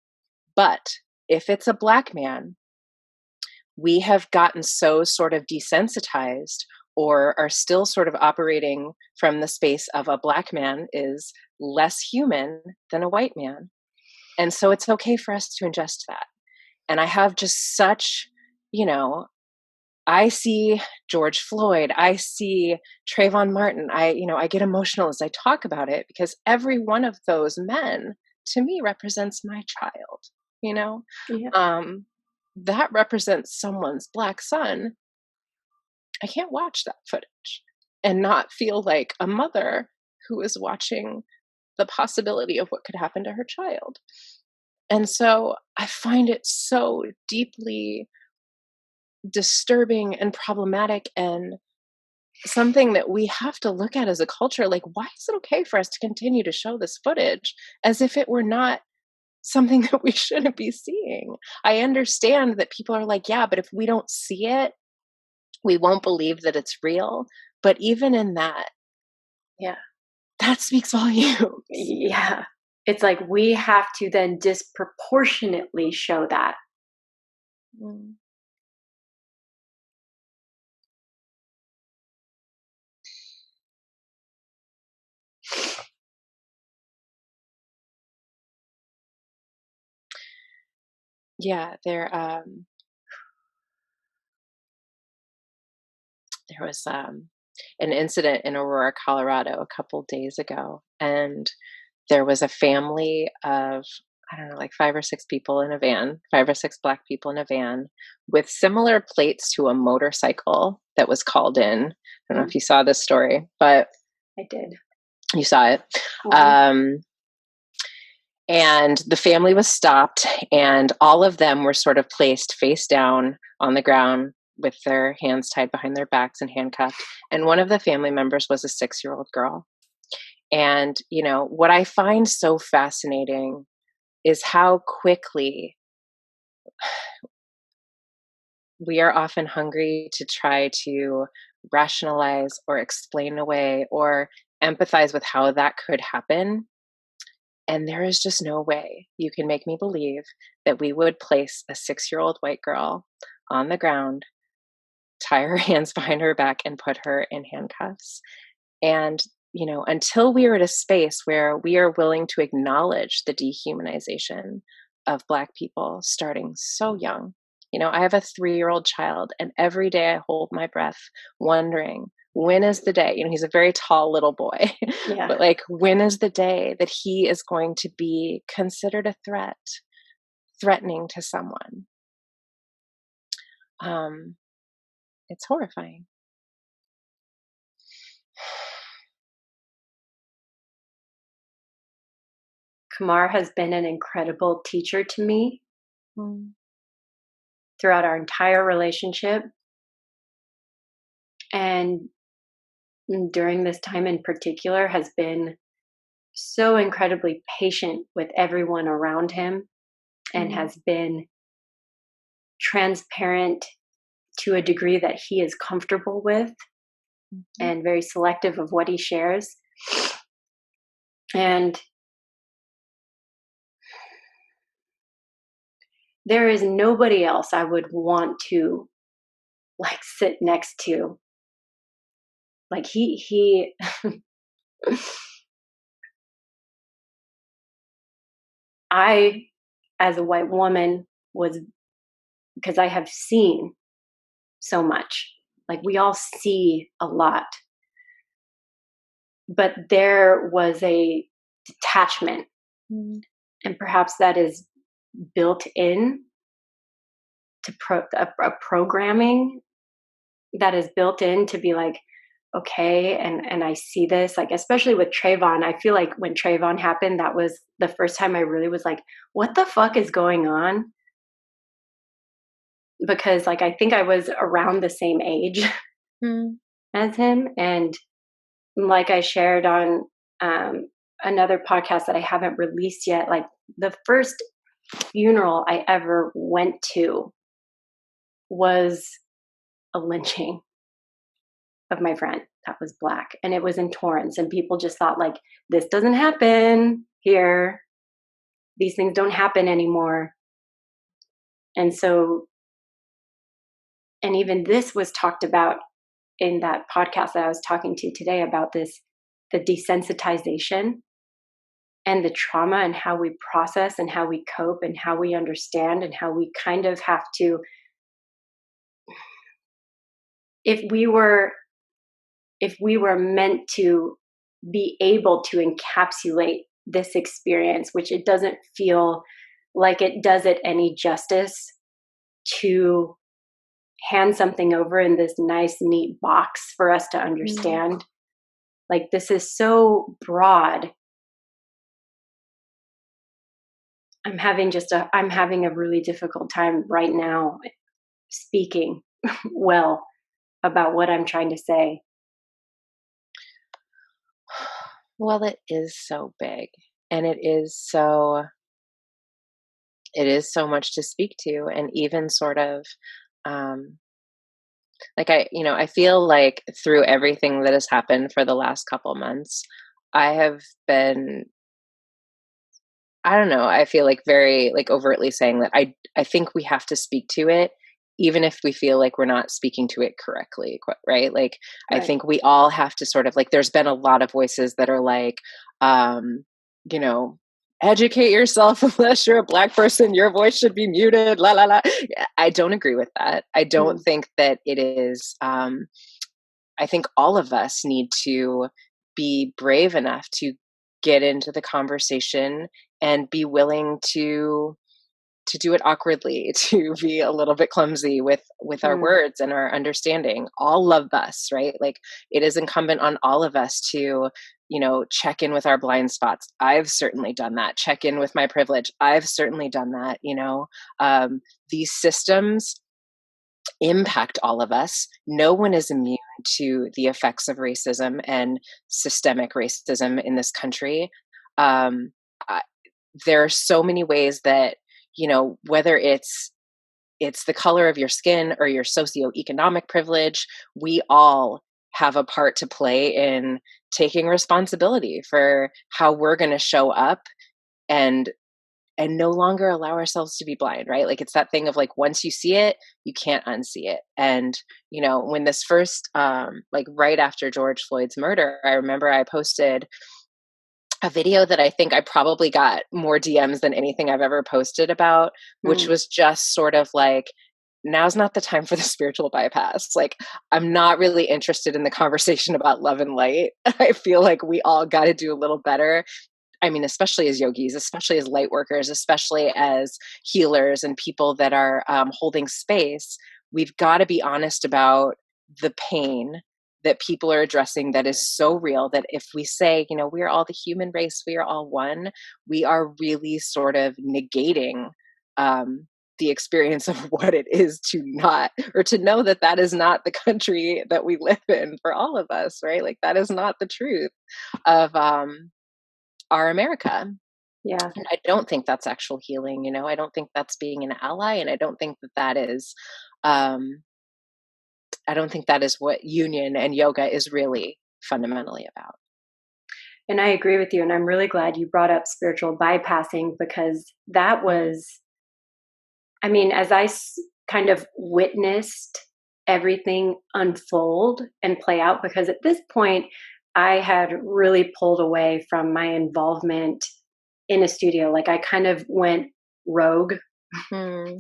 But if it's a Black man, we have gotten so sort of desensitized, or are still sort of operating from the space of a Black man is less human than a white man. And so it's okay for us to ingest that. And I have just such, I see George Floyd, I see Trayvon Martin. I get emotional as I talk about it, because every one of those men to me represents my child, Yeah. that represents someone's Black son. I can't watch that footage and not feel like a mother who is watching the possibility of what could happen to her child. And so I find it so deeply disturbing and problematic, and something that we have to look at as a culture. Like, why is it okay for us to continue to show this footage as if it were not something that we shouldn't be seeing? I understand that people are like, yeah, but if we don't see it, we won't believe that it's real. But even in that, Yeah. that speaks volumes. Yeah. It's like we have to then disproportionately show that. Mm. Yeah, there was an incident in Aurora, Colorado, a couple days ago, and there was a family of, I don't know, like 5 or 6 people in a van, 5 or 6 Black people in a van with similar plates to a motorcycle that was called in. I don't know if you saw this story, but I did. you saw it. And the family was stopped, and all of them were sort of placed face down on the ground with their hands tied behind their backs and handcuffed. And one of the family members was a 6-year-old girl. And, what I find so fascinating is how quickly we are often hungry to try to rationalize or explain away or empathize with how that could happen. And there is just no way you can make me believe that we would place a 6-year-old white girl on the ground, tie her hands behind her back, and put her in handcuffs. And, until we are at a space where we are willing to acknowledge the dehumanization of Black people starting so young. I have a 3-year-old child, and every day I hold my breath wondering, when is the day? He's a very tall little boy, Yeah. but like, when is the day that he is going to be considered a threatening to someone? It's horrifying. Kamar has been an incredible teacher to me throughout our entire relationship. And during this time in particular, has been so incredibly patient with everyone around him, and has been transparent to a degree that he is comfortable with, and very selective of what he shares. And there is nobody else I would want to sit next to. Like he I, as a white woman, was, because I have seen so much. Like, we all see a lot. But there was a detachment, and perhaps that is built in to a programming that is built in to be like, okay. And I see this, like, especially with Trayvon. I feel like when Trayvon happened, that was the first time I really was like, what the fuck is going on? Because, like, I think I was around the same age Mm. as him. And like I shared on another podcast that I haven't released yet, like, the first funeral I ever went to was a lynching of my friend that was Black. And it was in Torrance. And people just thought, like, this doesn't happen here. These things don't happen anymore. And so, and even this was talked about in that podcast that I was talking to today about this, the desensitization and the trauma and how we process and how we cope and how we understand and how we kind of have to, if we were meant to be able to encapsulate this experience, which it doesn't feel like it does it any justice to hand something over in this nice, neat box for us to understand. Like, this is so broad. I'm having a really difficult time right now speaking well about what I'm trying to say. Well, it is so big, and it is so much to speak to, and even sort of, um, like, I feel like through everything that has happened for the last couple months, I have been, I don't know, I feel like very, like, overtly saying that I think we have to speak to it, even if we feel like we're not speaking to it correctly, right? Like, I Right. think we all have to sort of, like, there's been a lot of voices that are like, um, you know, educate yourself unless you're a Black person, your voice should be muted, la la la. Yeah, I don't agree with that. I don't Mm, think that it is. I think all of us need to be brave enough to get into the conversation and be willing to do it awkwardly, to be a little bit clumsy with our mm, words and our understanding. All of us, right? Like, it is incumbent on all of us to, check in with our blind spots. I've certainly done that. Check in with my privilege. I've certainly done that. These systems impact all of us. No one is immune to the effects of racism and systemic racism in this country. Um, I, there are so many ways that, whether it's the color of your skin or your socioeconomic privilege, we all have a part to play in taking responsibility for how we're going to show up and no longer allow ourselves to be blind, right? Like, it's that thing of, like, once you see it, you can't unsee it. And, when this first, like, right after George Floyd's murder, I remember I posted a video that I think I probably got more DMs than anything I've ever posted about, which mm, was just sort of like, now's not the time for the spiritual bypass. Like, I'm not really interested in the conversation about love and light. I feel like we all got to do a little better. I mean, especially as yogis, especially as light workers, especially as healers and people that are holding space, we've got to be honest about the pain that people are addressing that is so real that if we say, we are all the human race, we are all one, we are really sort of negating the experience of what it is to not, or to know that that is not the country that we live in for all of us, right? Like, that is not the truth of our America. yeah. And I don't think that's actual healing, I don't think that's being an ally, and um, I don't think that is what union and yoga is really fundamentally about. And I agree with you. And I'm really glad you brought up spiritual bypassing, because that Mm, was, I mean, as kind of witnessed everything unfold and play out, because at this point, I had really pulled away from my involvement in a studio. Like, I kind of went rogue mm,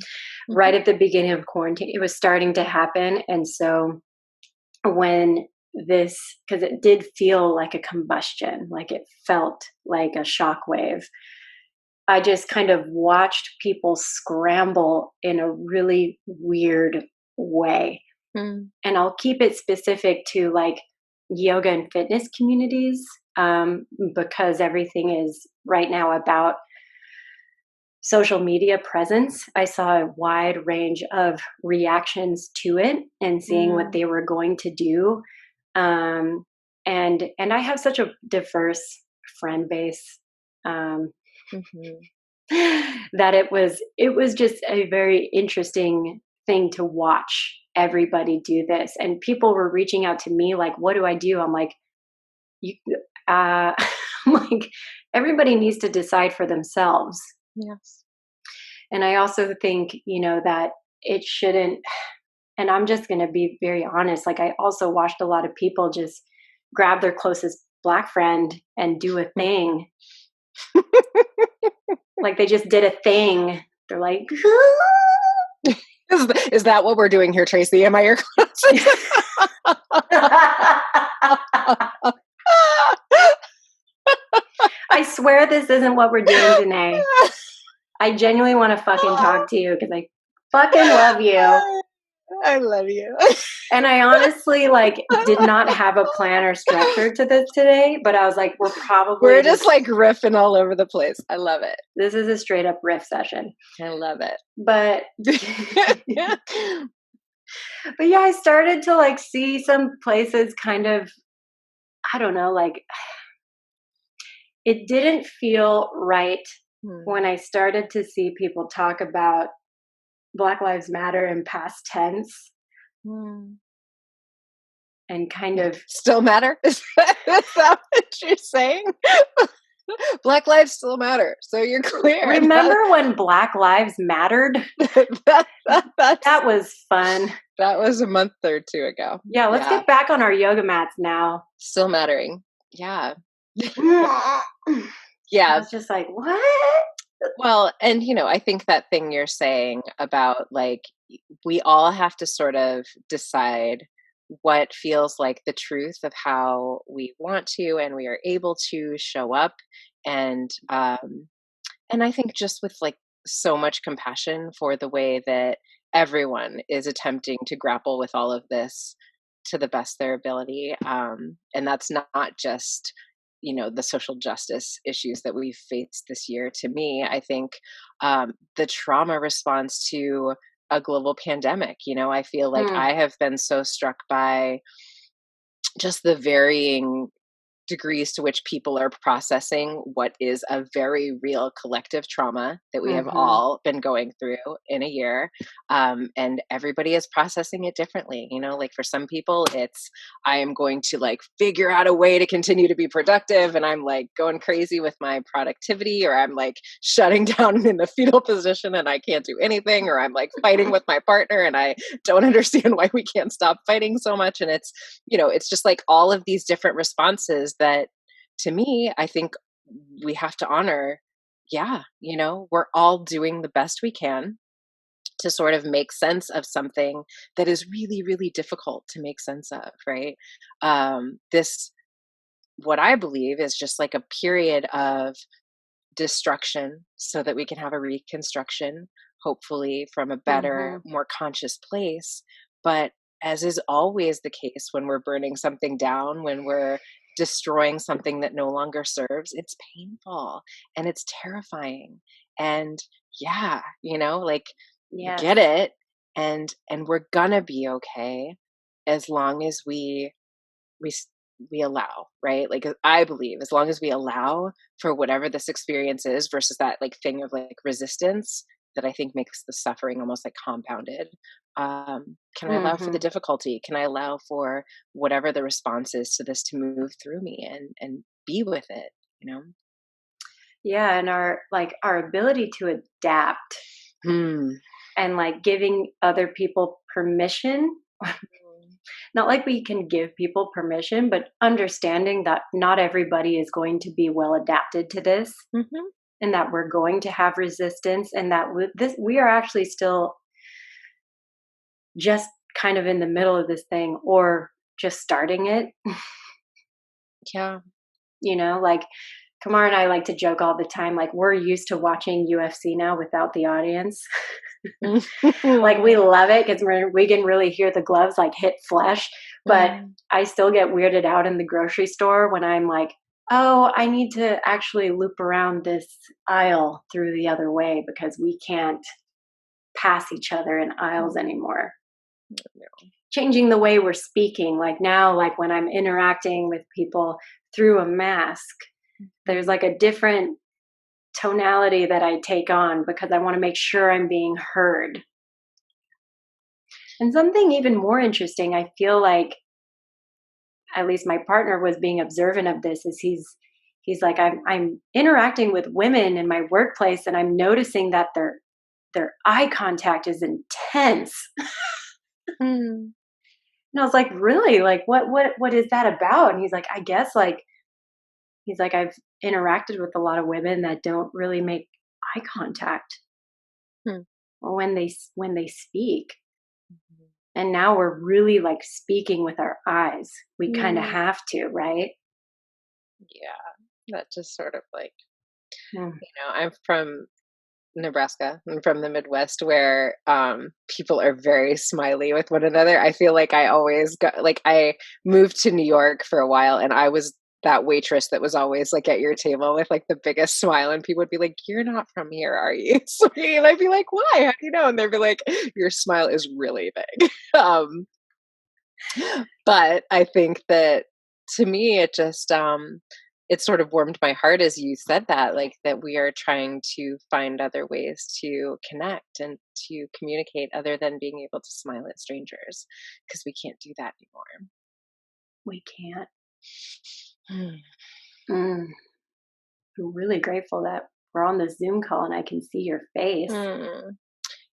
right mhm, at the beginning of quarantine. It was starting to happen. And so when this, because it did feel like a combustion, like it felt like a shock wave, I just kind of watched people scramble in a really weird way. mm, And I'll keep it specific to, like, yoga and fitness communities, because everything is right now about social media presence. I saw a wide range of reactions to it and seeing what they were going to do. And I have such a diverse friend base, that it was just a very interesting thing to watch everybody do this. And people were reaching out to me like, what do I do? I'm like, you I'm like, everybody needs to decide for themselves. Yes. And I also think, that it shouldn't, and I'm just going to be very honest. Like, I also watched a lot of people just grab their closest Black friend and do a thing. Like, they just did a thing. They're like, is that what we're doing here, Tracy? Am I your closest? I swear this isn't what we're doing, Dene. I genuinely want to fucking talk to you because I fucking love you. I love you. And I honestly did not have a plan or structure to this today, but I was like, we're just like riffing all over the place. I love it. This is a straight up riff session. I love it. But but yeah, I started to see some places kind of, I don't know, it didn't feel right when I started to see people talk about Black Lives Matter in past tense. And kind of still matter? Is that what you're saying? Black lives still matter, so you're clear. Remember when Black Lives mattered? that was fun. That was a month or two ago. Yeah, let's get back on our yoga mats now. Still mattering. Yeah. Yeah. I was just like, what? Well, and I think that thing you're saying about we all have to sort of decide what feels like the truth of how we want to and we are able to show up, and I think just with so much compassion for the way that everyone is attempting to grapple with all of this to the best of their ability, and that's not just the social justice issues that we've faced this year. To me, I think the trauma response to a global pandemic, I feel like I have been so struck by just the varying degrees to which people are processing what is a very real collective trauma that we have all been going through in a year. And everybody is processing it differently. For some people, it's, I am going to figure out a way to continue to be productive. And I'm going crazy with my productivity, or I'm shutting down in the fetal position and I can't do anything, or I'm fighting with my partner and I don't understand why we can't stop fighting so much. And it's, it's just all of these different responses that, to me, I think we have to honor. Yeah, we're all doing the best we can to sort of make sense of something that is really, really difficult to make sense of, right? This, what I believe, is just a period of destruction so that we can have a reconstruction, hopefully from a better, more conscious place. But as is always the case when we're burning something down, when we're destroying something that no longer serves, it's painful and it's terrifying. And yeah, get it. And we're gonna be okay as long as we allow, right? I believe as long as we allow for whatever this experience is, versus that thing of resistance that I think makes the suffering almost compounded. Can I allow for the difficulty? Can I allow for whatever the response is to this to move through me and be with it, Yeah, and our ability to adapt and giving other people permission. Not we can give people permission, but understanding that not everybody is going to be well adapted to this, and that we're going to have resistance, and that we are actually still just kind of in the middle of this thing, or just starting it. Yeah. Kamar and I like to joke all the time, we're used to watching UFC now without the audience. We love it because we can really hear the gloves hit flesh. But Mm. I still get weirded out in the grocery store when I'm like, oh, I need to actually loop around this aisle through the other way because we can't pass each other in aisles Mm. anymore. No. Changing the way we're speaking, like now, like when I'm interacting with people through a mask, there's like a different tonality that I take on because I want to make sure I'm being heard. And something even more interesting, I feel like at least my partner was being observant of this, is he's like, I'm interacting with women in my workplace and I'm noticing that their eye contact is intense. Mm. And I was like, really? Like what is that about? And he's like, I guess like he's like, I've interacted with a lot of women that don't really make eye contact Hmm. when they speak. And now we're really like speaking with our eyes. We kind of Mm. have to, right? Yeah, that just sort of like, Mm. I'm from Nebraska. I'm from the Midwest where people are very smiley with one another. I feel like I always got like I moved to New York for a while and I was that waitress that was always like at your table with like the biggest smile and people would be like, "You're not from here, are you?" Sweetie? And I'd be like, "Why? How do you know?" And they'd be like, "Your smile is really big." But I think that to me it just it sort of warmed my heart as you said that, like that we are trying to find other ways to connect and to communicate other than being able to smile at strangers because we can't do that We can't. anymore. Mm. I'm really grateful that we're on the Zoom call and I can see your face. Hmm.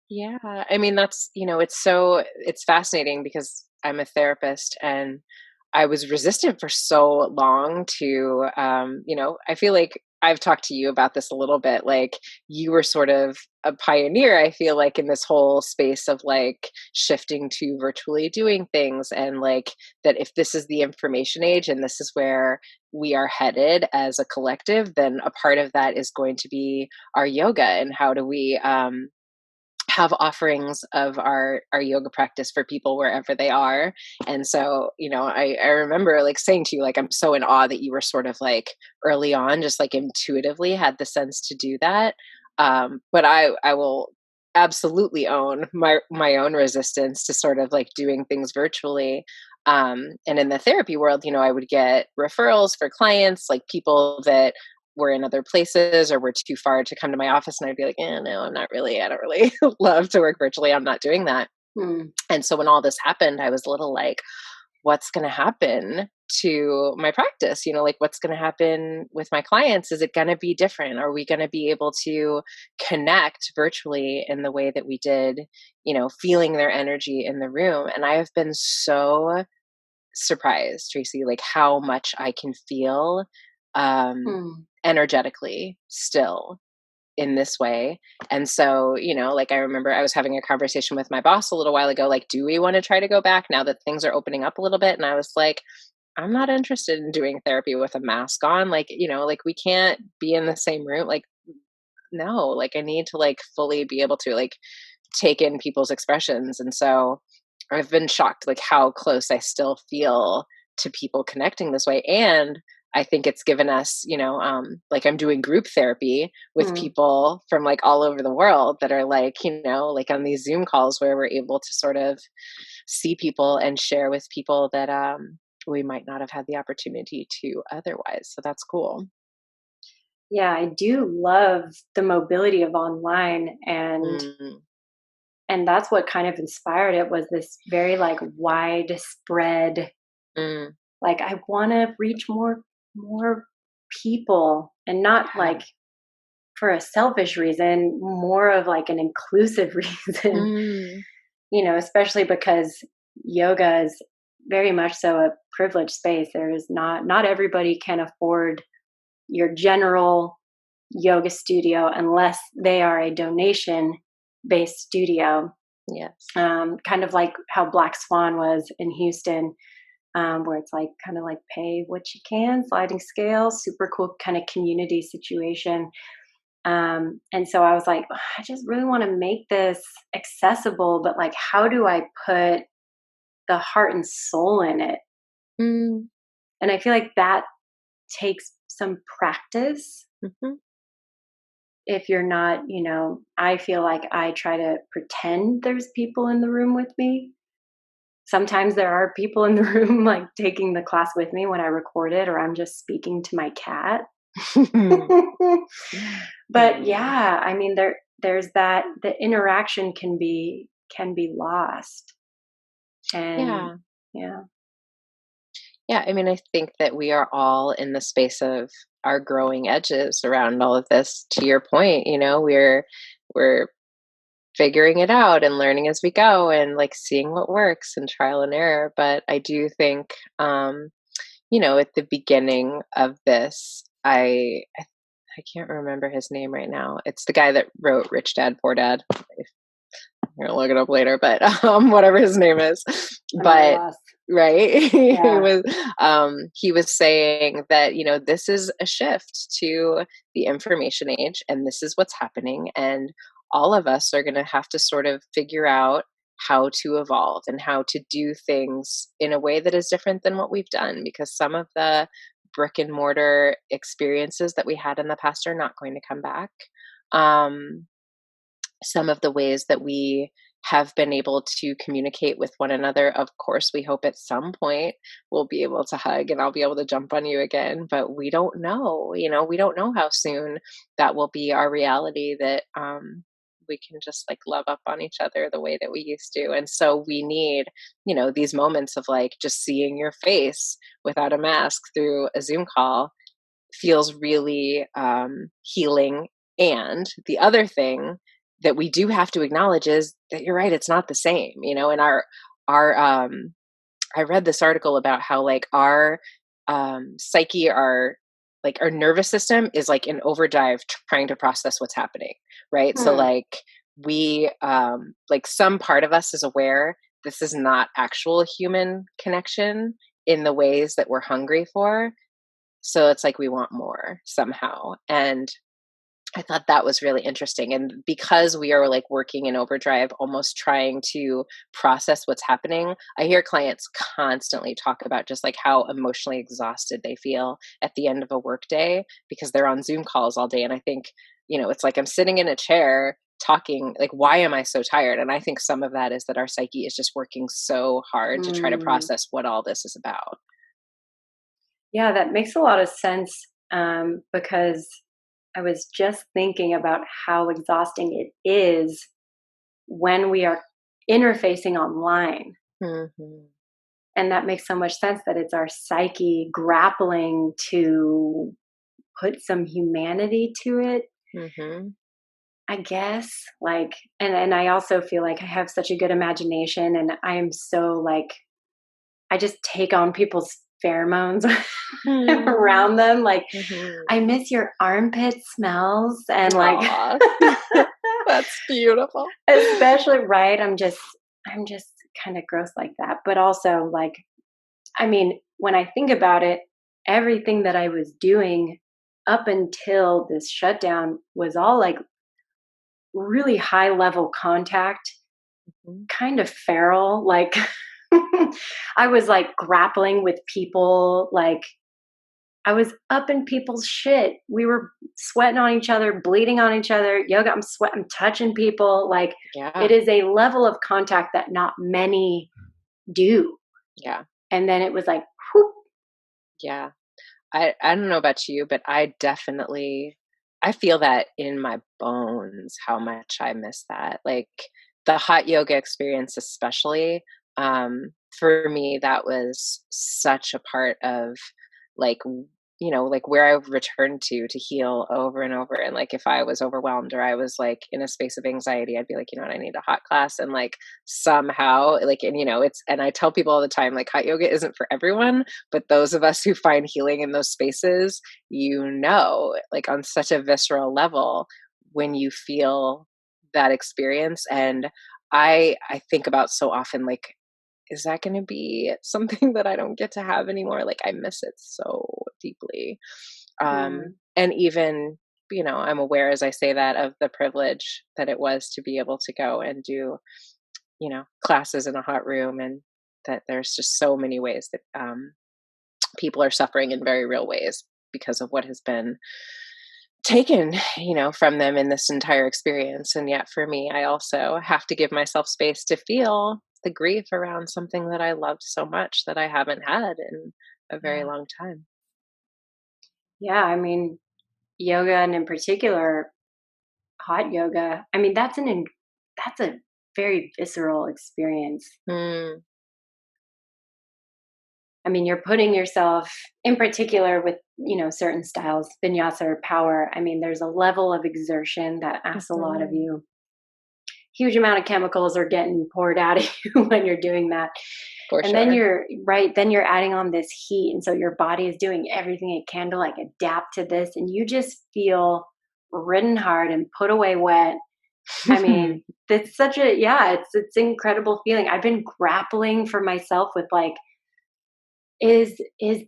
Yeah, I mean that's, it's fascinating because I'm a therapist and I was resistant for so long to I feel like I've talked to you about this a little bit, like you were sort of a pioneer, I feel like, in this whole space of like shifting to virtually doing things, and like that if this is the information age and this is where we are headed as a collective, then a part of that is going to be our yoga and how do we have offerings of our yoga practice for people wherever they are. And so, I remember like saying to you, like, I'm so in awe that you were sort of like early on, just like intuitively had the sense to do that. But I will absolutely own my own resistance to sort of like doing things virtually. And in the therapy world, I would get referrals for clients, like people that were in other places or were too far to come to my office, and I'd be like, no, I don't really love to work virtually. I'm not doing that. Mm. And so when all this happened, I was a little like, what's going to happen to my practice? Like what's going to happen with my clients? Is it going to be different? Are we going to be able to connect virtually in the way that we did, feeling their energy in the room? And I have been so surprised, Tracy, like how much I can feel um, Mm. energetically still in this way. And so, like I remember I was having a conversation with my boss a little while ago, like, do we want to try to go back now that things are opening up a little bit? And I was like, I'm not interested in doing therapy with a mask on. Like, like we can't be in the same room. Like, no, like I need to like fully be able to like take in people's expressions. And so I've been shocked like how close I still feel to people connecting this way. And I think it's given us, like I'm doing group therapy with Mm. people from like all over the world that are like, like on these Zoom calls where we're able to sort of see people and share with people that we might not have had the opportunity to otherwise. So that's cool. Yeah, I do love the mobility of online, Mm, and that's what kind of inspired it, was this very like widespread, mm, like I want to reach more people, and not yeah. like for a selfish reason, more of like an inclusive reason. Mm, Especially because yoga is very much so a privileged space. There is not everybody can afford your general yoga studio unless they are a donation based studio. yes. Kind of like how Black Swan was in Houston, where it's like kind of like pay what you can, sliding scale, super cool kind of community situation. And so I was like, I just really want to make this accessible, but like, how do I put the heart and soul in it. Mm, And I feel like that takes some practice. mhm. If you're not, I feel like I try to pretend there's people in the room with me. Sometimes there are people in the room, like taking the class with me when I record it, or I'm just speaking to my cat. But Mm. yeah, I mean, there's that the interaction can be lost, and Yeah. yeah. Yeah, I mean, I think that we are all in the space of our growing edges around all of this. To your point, we're figuring it out and learning as we go and like seeing what works and trial and error. But I do think, at the beginning of this, I can't remember his name right now. It's the guy that wrote Rich Dad Poor Dad. I'm gonna look it up later, but whatever his name is. I'm at a But loss. right, Yeah. he was saying that this is a shift to the information age, and this is what's happening, and all of us are gonna have to sort of figure out how to evolve and how to do things in a way that is different than what we've done, because some of the brick and mortar experiences that we had in the past are not going to come back. Um, some of the ways that we have been able to communicate with one another. Of course, we hope at some point we'll be able to hug and I'll be able to jump on you again, but we don't know. We don't know how soon that will be our reality, that we can just like love up on each other the way that we used to. And so we need, these moments of like just seeing your face without a mask through a Zoom call feels really healing. And the other thing that we do have to acknowledge is that you're right, it's not the same, and our I read this article about how like our psyche, our nervous system is like in overdrive trying to process what's happening, right? So Hmm. like we like some part of us is aware this is not actual human connection in the ways that we're hungry for, so it's like we want more somehow. And I thought that was really interesting. And because we are like working in overdrive, almost trying to process what's happening, I hear clients constantly talk about just like how emotionally exhausted they feel at the end of a workday because they're on Zoom calls all day. And I think, it's like I'm sitting in a chair talking, like, why am I so tired? And I think some of that is that our psyche is just working so hard to try to Mm. process what all this is about. Yeah, that makes a lot of sense, because I was just thinking about how exhausting it is when we are interfacing online. Hmm. And that makes so much sense that it's our psyche grappling to put some humanity to it, Hmm. I guess. Like, and I also feel like I have such a good imagination, and I am so like, I just take on people's pheromones Hmm. around them. Like, I Mhm. miss your armpit smells, and like, Aw, that's beautiful. especially right. I'm just kind of gross like that. But also, like, I mean, when I think about it, everything that I was doing up until this shutdown was all like really high level contact, Mhm. kind of feral. Like, I was like grappling with people. Like, I was up in people's shit. We were sweating on each other, bleeding on each other. Yoga, I'm touching people. Like, it Yeah, is a level of contact that not many do. yeah, And then it was like, whoop. yeah. I don't know about you, but I feel that in my bones how much I miss that. Like, the hot yoga experience especially, for me, that was such a part of, like, like, where I returned to heal over and over. And, like, if I was overwhelmed or I was, like, in a space of anxiety, I'd be like, "You know what? I need a hot class." And, like, somehow, like, and, and I tell people all the time, like, hot yoga isn't for everyone, but those of us who find healing in those spaces, like on such a visceral level, when you feel that experience. And I think about so often, like, is that going to be something that I don't get to have anymore? Like, I miss it so deeply. Mm. And even, I'm aware as I say that of the privilege that it was to be able to go and do, classes in a hot room and that there's just so many ways that people are suffering in very real ways because of what has been taken, from them in this entire experience. And yet for me, I also have to give myself space to feel the grief around something that I loved so much that I haven't had in a very Yeah. long time. Yeah. I mean, yoga and in particular, hot yoga. I mean, that's a very visceral experience. Mm, I mean, you're putting yourself in particular with, certain styles, vinyasa or power. I mean, there's a level of exertion that asks a lot of mhm, you. Huge amount of chemicals are getting poured out of you when you're doing that. for And then sure. you're adding on this heat. And so your body is doing everything it can to like adapt to this. And you just feel ridden hard and put away wet. I mean, it's such a, yeah, it's incredible feeling. I've been grappling for myself with like, is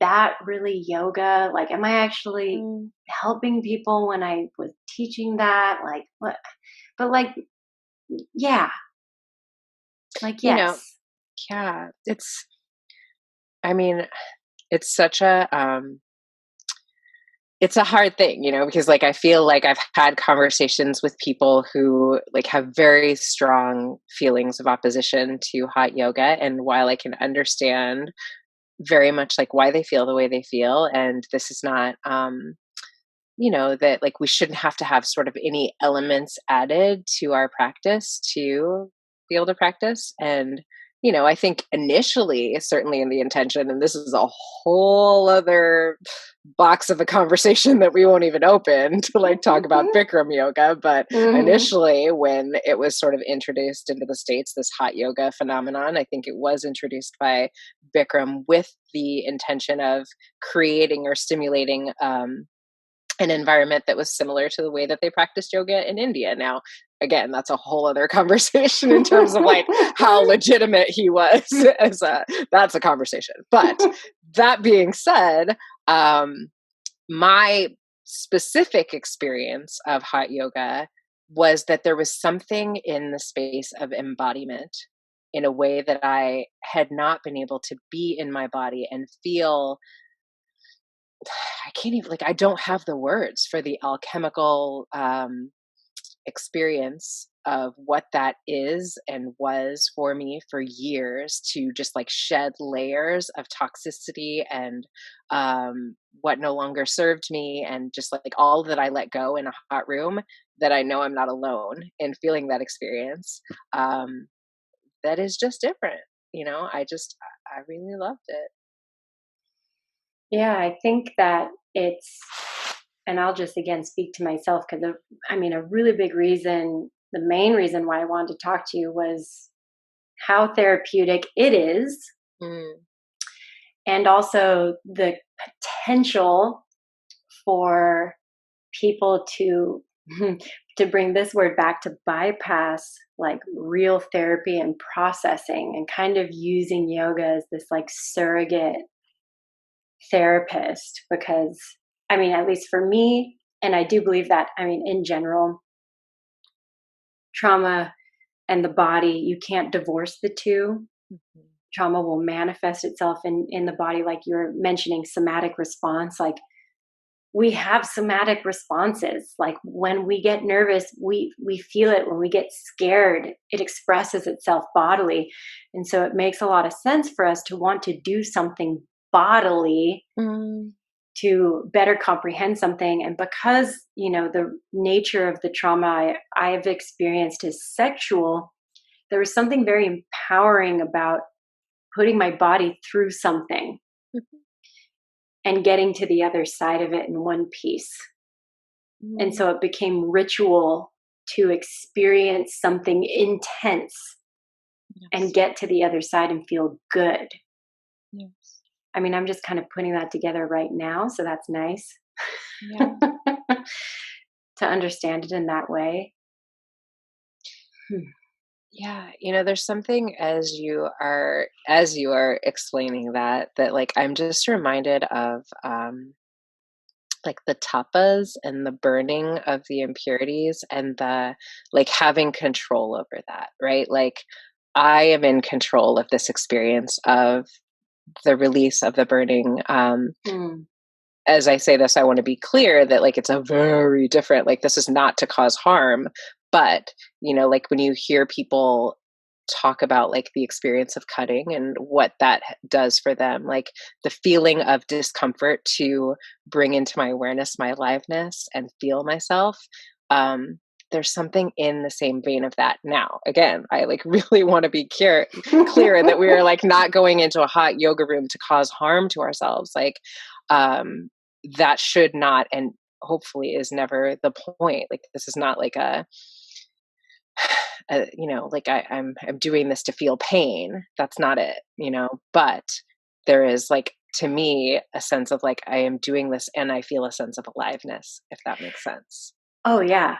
that really yoga? Like, am I actually Mm, helping people when I was teaching that? Like, what? But like, yeah, like, you know, yes. yeah, I mean, it's such it's a hard thing, because like I feel like I've had conversations with people who like have very strong feelings of opposition to hot yoga. And while I can understand very much like why they feel the way they feel, and this is not that like we shouldn't have to have sort of any elements added to our practice to be able to practice. And I think initially, certainly in the intention, and this is a whole other box of a conversation that we won't even open to like talk about Bikram yoga, but Mhm. initially when it was sort of introduced into the States, this hot yoga phenomenon, I think it was introduced by Bikram with the intention of creating or stimulating an environment that was similar to the way that they practiced yoga in India. Now, again, that's a whole other conversation in terms of like how legitimate he was as a that's a conversation. But that being said, my specific experience of hot yoga was that there was something in the space of embodiment in a way that I had not been able to be in my body and feel. I can't even, like, I don't have the words for the alchemical experience of what that is and was for me for years, to just like shed layers of toxicity and what no longer served me, and just like all that I let go in a hot room, that I know I'm not alone in feeling that experience. Um, that is just different. I really loved it. Yeah, I think that it's, and I'll just again speak to myself because I mean, a really big reason, the main reason why I wanted to talk to you was how therapeutic it is, Mm, and also the potential for people to to bring this word back, to bypass like real therapy and processing and kind of using yoga as this like surrogate therapist. Because I mean, at least for me, and I do believe that, I mean, in general, trauma and the body, you can't divorce the two. mhm. Trauma will manifest itself in the body, like you're mentioning somatic response. Like, we have somatic responses. Like when we get nervous, we feel it. When we get scared, it expresses itself bodily. And so it makes a lot of sense for us to want to do something bodily Mm, to better comprehend something. And because, the nature of the trauma I've experienced is sexual, there was something very empowering about putting my body through something mhm, and getting to the other side of it in one piece. And mm. so it became ritual to experience something intense and Yes. get to the other side and feel good. Yes. I mean, I'm just kind of putting that together right now. So that's nice Yeah. to understand it in that way. Hmm. Yeah. There's something as you are explaining that like I'm just reminded of like the tapas and the burning of the impurities and the like having control over that, right? Like I am in control of this experience of the release of the burning. Mm. As I say this, I want to be clear that like it's a very different, like this is not to cause harm, but like when you hear people talk about like the experience of cutting and what that does for them, like the feeling of discomfort to bring into my awareness my aliveness and feel myself. There's something in the same vein of that. Now again, I like really want to be clear that we are like not going into a hot yoga room to cause harm to ourselves. Like um that should not, and hopefully is never the point. Like this is not like like I'm doing this to feel pain. That's not it, but there is like, to me, a sense of like I am doing this and I feel a sense of aliveness, if that makes sense. Oh, yeah.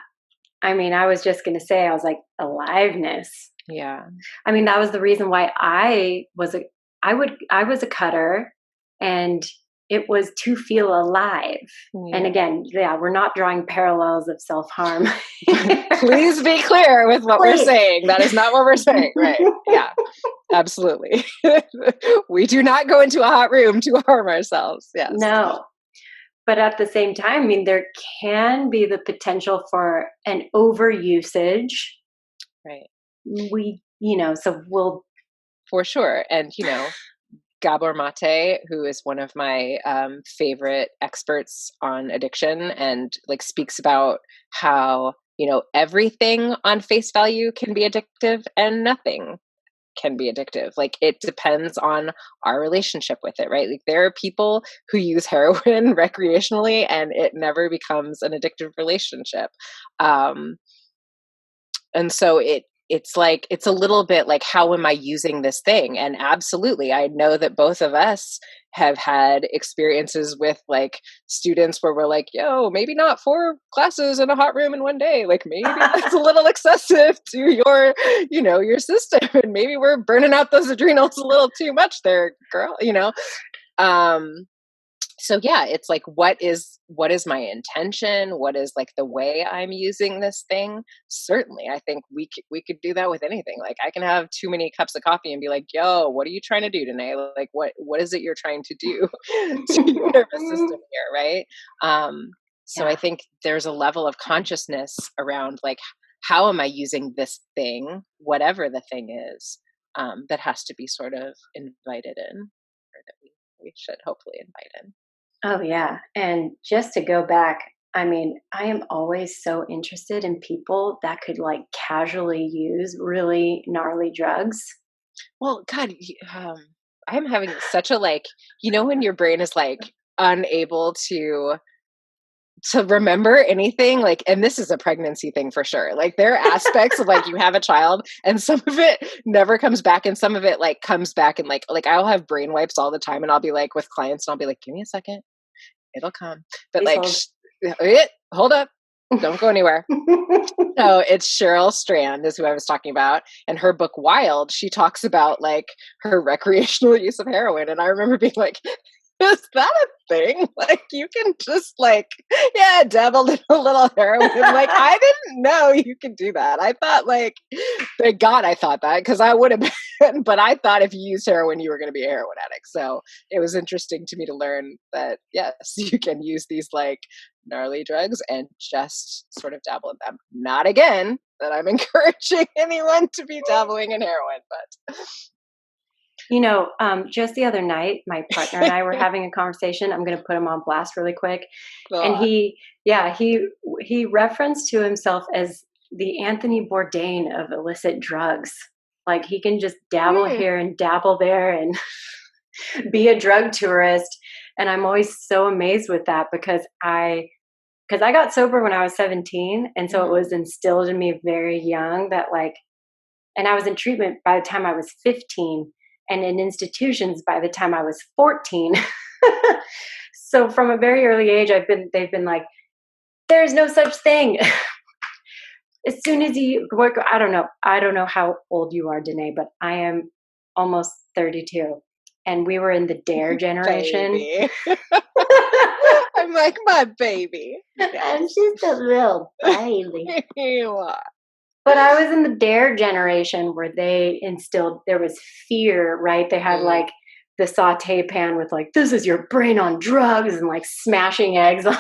I mean, I was just going to say, I was like, aliveness. Yeah. I mean, that was the reason why I was a cutter, and it was to feel alive. Yeah. And again, yeah, we're not drawing parallels of self-harm. Please be clear with what we're saying. That is not what we're saying, right? Yeah, absolutely. We do not go into a hot room to harm ourselves. Yes. No. But at the same time, I mean, there can be the potential for an overusage. Right. So we'll. For sure. And, Gabor Mate, who is one of my favorite experts on addiction, and like speaks about how, everything on face value can be addictive and nothing can be addictive. Like it depends on our relationship with it, right? Like there are people who use heroin recreationally and it never becomes an addictive relationship. And so it's like, it's a little bit like, how am I using this thing? And absolutely, I know that both of us have had experiences with like students where we're like, yo, maybe not 4 classes in a hot room in one day. Like maybe that's a little excessive to your system. And maybe we're burning out those adrenals a little too much there, girl, so yeah, it's like, what is my intention? What is like the way I'm using this thing? Certainly, I think we could do that with anything. Like I can have too many cups of coffee and be like, yo, what are you trying to do today? Like what is it you're trying to do to your nervous system here, right? So I think there's a level of consciousness around like, how am I using this thing, whatever the thing is, that has to be sort of invited in, or that we should hopefully invite in. Oh, yeah. And just to go back, I mean, I am always so interested in people that could like casually use really gnarly drugs. Well, God, I'm having such a like, when your brain is like unable to remember anything, like, and this is a pregnancy thing for sure. Like there are aspects of like you have a child and some of it never comes back and some of it like comes back, and like I'll have brain wipes all the time and I'll be like with clients and I'll be like, give me a second. It'll come. But Please like, hold up. Don't go anywhere. So it's Cheryl Strand is who I was talking about. And her book, Wild, she talks about like her recreational use of heroin. And I remember being like, is that a thing? Like you can just like, yeah, dabble in a little heroin. Like I didn't know you could do that. I thought like, thank God I thought that, because I would have been, but I thought if you used heroin, you were going to be a heroin addict. So it was interesting to me to learn that yes, you can use these like gnarly drugs and just sort of dabble in them. Not again that I'm encouraging anyone to be dabbling in heroin, but just the other night, my partner and I were having a conversation. I'm going to put him on blast really quick. And he referenced to himself as the Anthony Bourdain of illicit drugs. Like he can just dabble here and dabble there and be a drug tourist. And I'm always so amazed with that because I got sober when I was 17. And so it was instilled in me very young that like, and I was in treatment by the time I was 15. And in institutions by the time I was 14. So from a very early age, they've been like, there's no such thing. As soon as you work, I don't know how old you are, Dene, but I am almost 32. And we were in the DARE generation. I'm like, my baby. I'm just a little baby. You are. But I was in the Dare generation where they instilled, there was fear, right? They had like the saute pan with like, this is your brain on drugs, and like smashing eggs on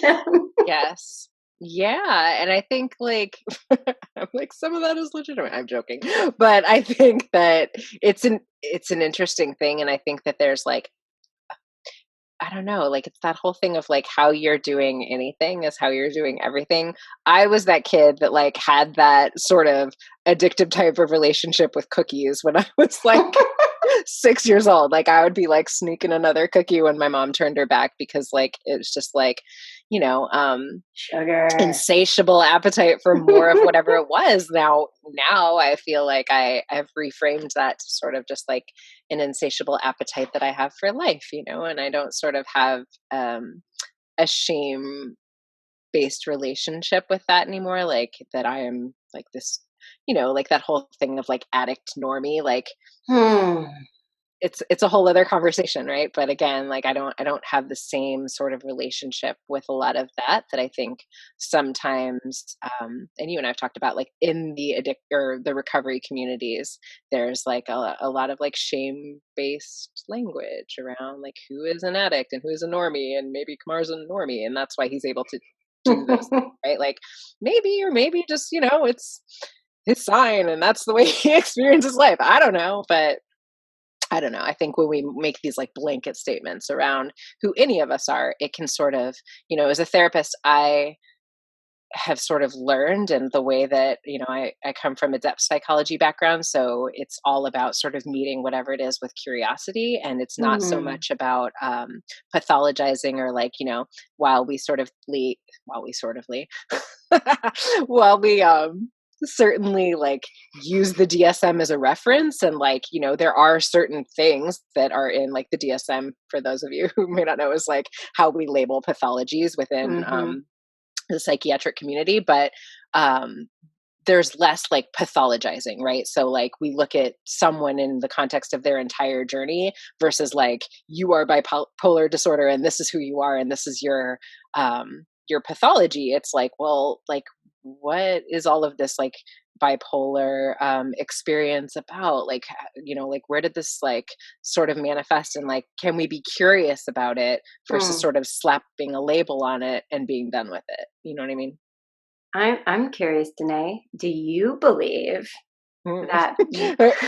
them. Yes. Yeah, and I think like I'm like some of that is legitimate. I'm joking. But I think that it's an interesting thing, and I think that there's like I don't know, like, it's that whole thing of, like, how you're doing anything is how you're doing everything. I was that kid that, like, had that sort of addictive type of relationship with cookies when I was, like, 6 years old. Like, I would be, like, sneaking another cookie when my mom turned her back because, like, it was just, like, you know, Sugar. insatiable appetite for more of whatever it was. Now I feel like I've reframed that to sort of just like an insatiable appetite that I have for life, and I don't sort of have a shame based relationship with that anymore. Like that I am like this, like that whole thing of like addict normie, like Hmm. it's a whole other conversation, right? But again, like I don't have the same sort of relationship with a lot of that I think sometimes and you and I've talked about like in the addict or the recovery communities, there's like a lot of like shame based language around like who is an addict and who is a normie, and maybe Kamar's a normie and that's why he's able to do those things, right? Like maybe, or maybe just it's his sign and that's the way he experiences life. I don't know, but I don't know. I think when we make these like blanket statements around who any of us are, it can sort of, as a therapist, I have sort of learned, and the way that, I come from a depth psychology background. So it's all about sort of meeting whatever it is with curiosity. And it's not so Hmm. much about pathologizing or like, while we sort of while we sort of while we certainly like use the DSM as a reference, and like there are certain things that are in like the DSM, for those of you who may not know, is like how we label pathologies within Hmm. the psychiatric community. But there's less like pathologizing, right? So like we look at someone in the context of their entire journey versus like you are bipolar disorder and this is who you are and this is your pathology. It's like, well, like what is all of this like bipolar experience about? Like like where did this like sort of manifest, and like can we be curious about it versus Hmm. sort of slapping a label on it and being done with it? You know what I mean? I'm curious, Dene. Do you believe Mm. that?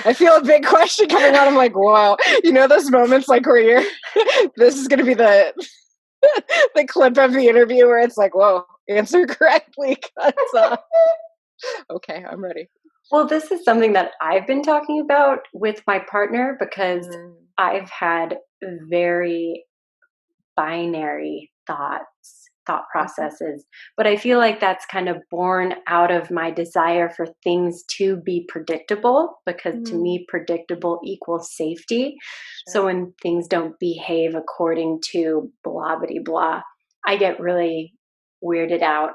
I feel a big question coming on. I'm like, wow. Those moments like where you're, this is going to be the the clip of the interview where it's like, whoa, answer correctly. 'Cause, okay, I'm ready. Well, this is something that I've been talking about with my partner because Mm, I've had very binary thought mhm, processes, but I feel like that's kind of born out of my desire for things to be predictable, because to mm, me predictable equals safety. So sure. when things don't behave according to blah blah blah, I get really weirded out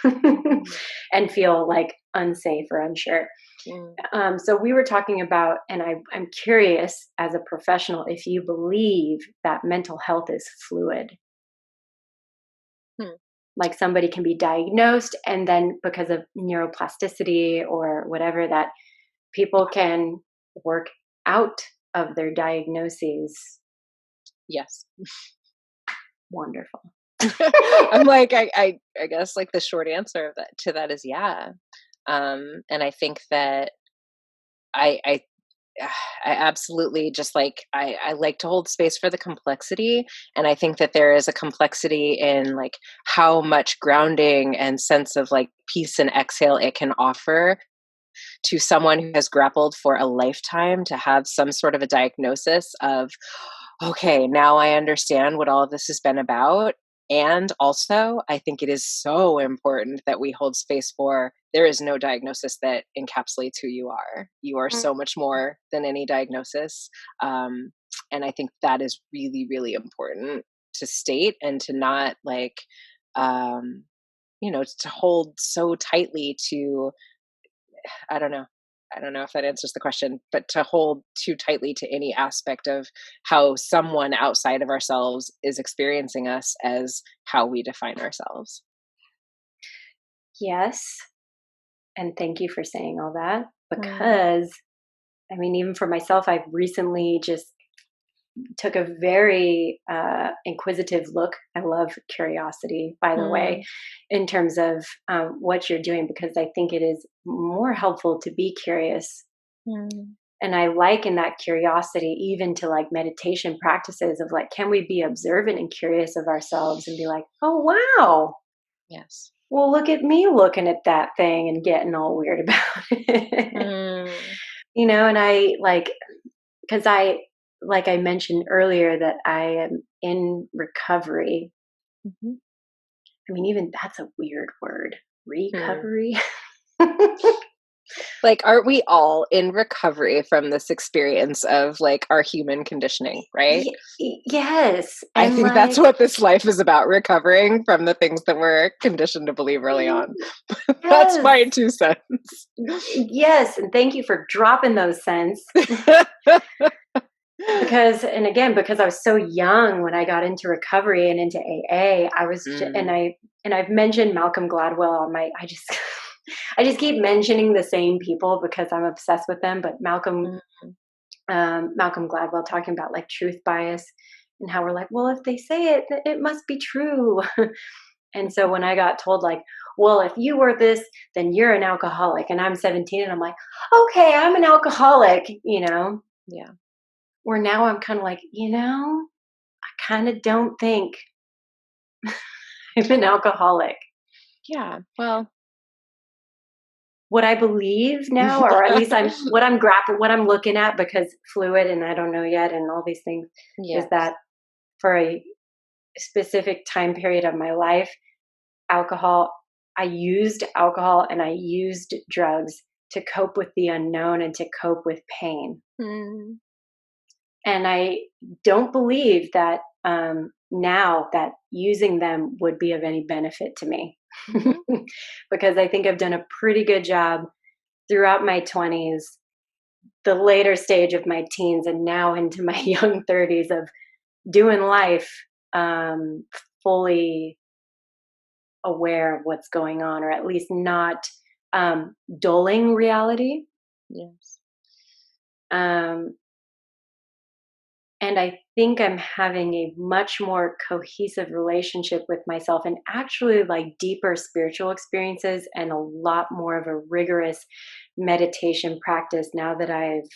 Mm, and feel like unsafe or unsure. mm, So we were talking about, and I'm curious as a professional if you believe that mental health is fluid. hmm, Like somebody can be diagnosed, and then because of neuroplasticity or whatever, that people can work out of their diagnoses. yes. Wonderful. I'm like, I guess like the short answer of that to that is yeah. And I think that I I absolutely just like I like to hold space for the complexity, and I think that there is a complexity in like how much grounding and sense of like peace and exhale it can offer to someone who has grappled for a lifetime to have some sort of a diagnosis of, okay, now I understand what all of this has been about. And also, I think it is so important that we hold space for there is no diagnosis that encapsulates who you are. You are Mm. so much more than any diagnosis. Um, and I think that is really, really important to state and to not like, um, to hold so tightly to I don't know. I don't know if that answers the question, but to hold too tightly to any aspect of how someone outside of ourselves is experiencing us as how we define ourselves. Yes. And thank you for saying all that, because I mean, even for myself, I've recently just took a very inquisitive look. I love curiosity, by the way, Mm, in terms of what you're doing, because I think it is more helpful to be curious. mm. And I liken that curiosity even to like meditation practices of like, can we be observant and curious of ourselves and be like, oh, wow, Yes. well, look at me looking at that thing and getting all weird about it. Mm, And I like, because like I mentioned earlier, that I am in recovery. mhm, I mean, even that's a weird word, mm. recovery. Like, aren't we all in recovery from this experience of like our human conditioning, right? Yes. I And think that's like, what this life is about, recovering from the things that we're conditioned to believe early on. That's yes. my 2 cents. Yes. And thank you for dropping those cents. Because, and again, because I was so young when I got into recovery and into AA, Mm, and I've mentioned Malcolm Gladwell on I just, I just keep mentioning the same people because I'm obsessed with them. But mm, Malcolm Gladwell talking about like truth bias and how we're like, well, if they say it, it must be true. And so when I got told like, well, if you were this, then you're an alcoholic, and I'm 17, and I'm like, okay, I'm an alcoholic. yeah. Where now I'm kind of like, I kind of don't think I'm an alcoholic. Yeah. Well, What I believe now, or at least what I'm looking at, because fluid and I don't know yet, and all these things, is yes. that for a specific time period of my life, alcohol, I used alcohol and I used drugs to cope with the unknown and to cope with pain. Mm, And I don't believe that now that using them would be of any benefit to me. mhm, Because I think I've done a pretty good job throughout my 20s, the later stage of my teens, and now into my young 30s of doing life um, fully aware of what's going on, or at least not dulling reality. yes. Um, and I think I'm having a much more cohesive relationship with myself, and actually like deeper spiritual experiences, and a lot more of a rigorous meditation practice now that I've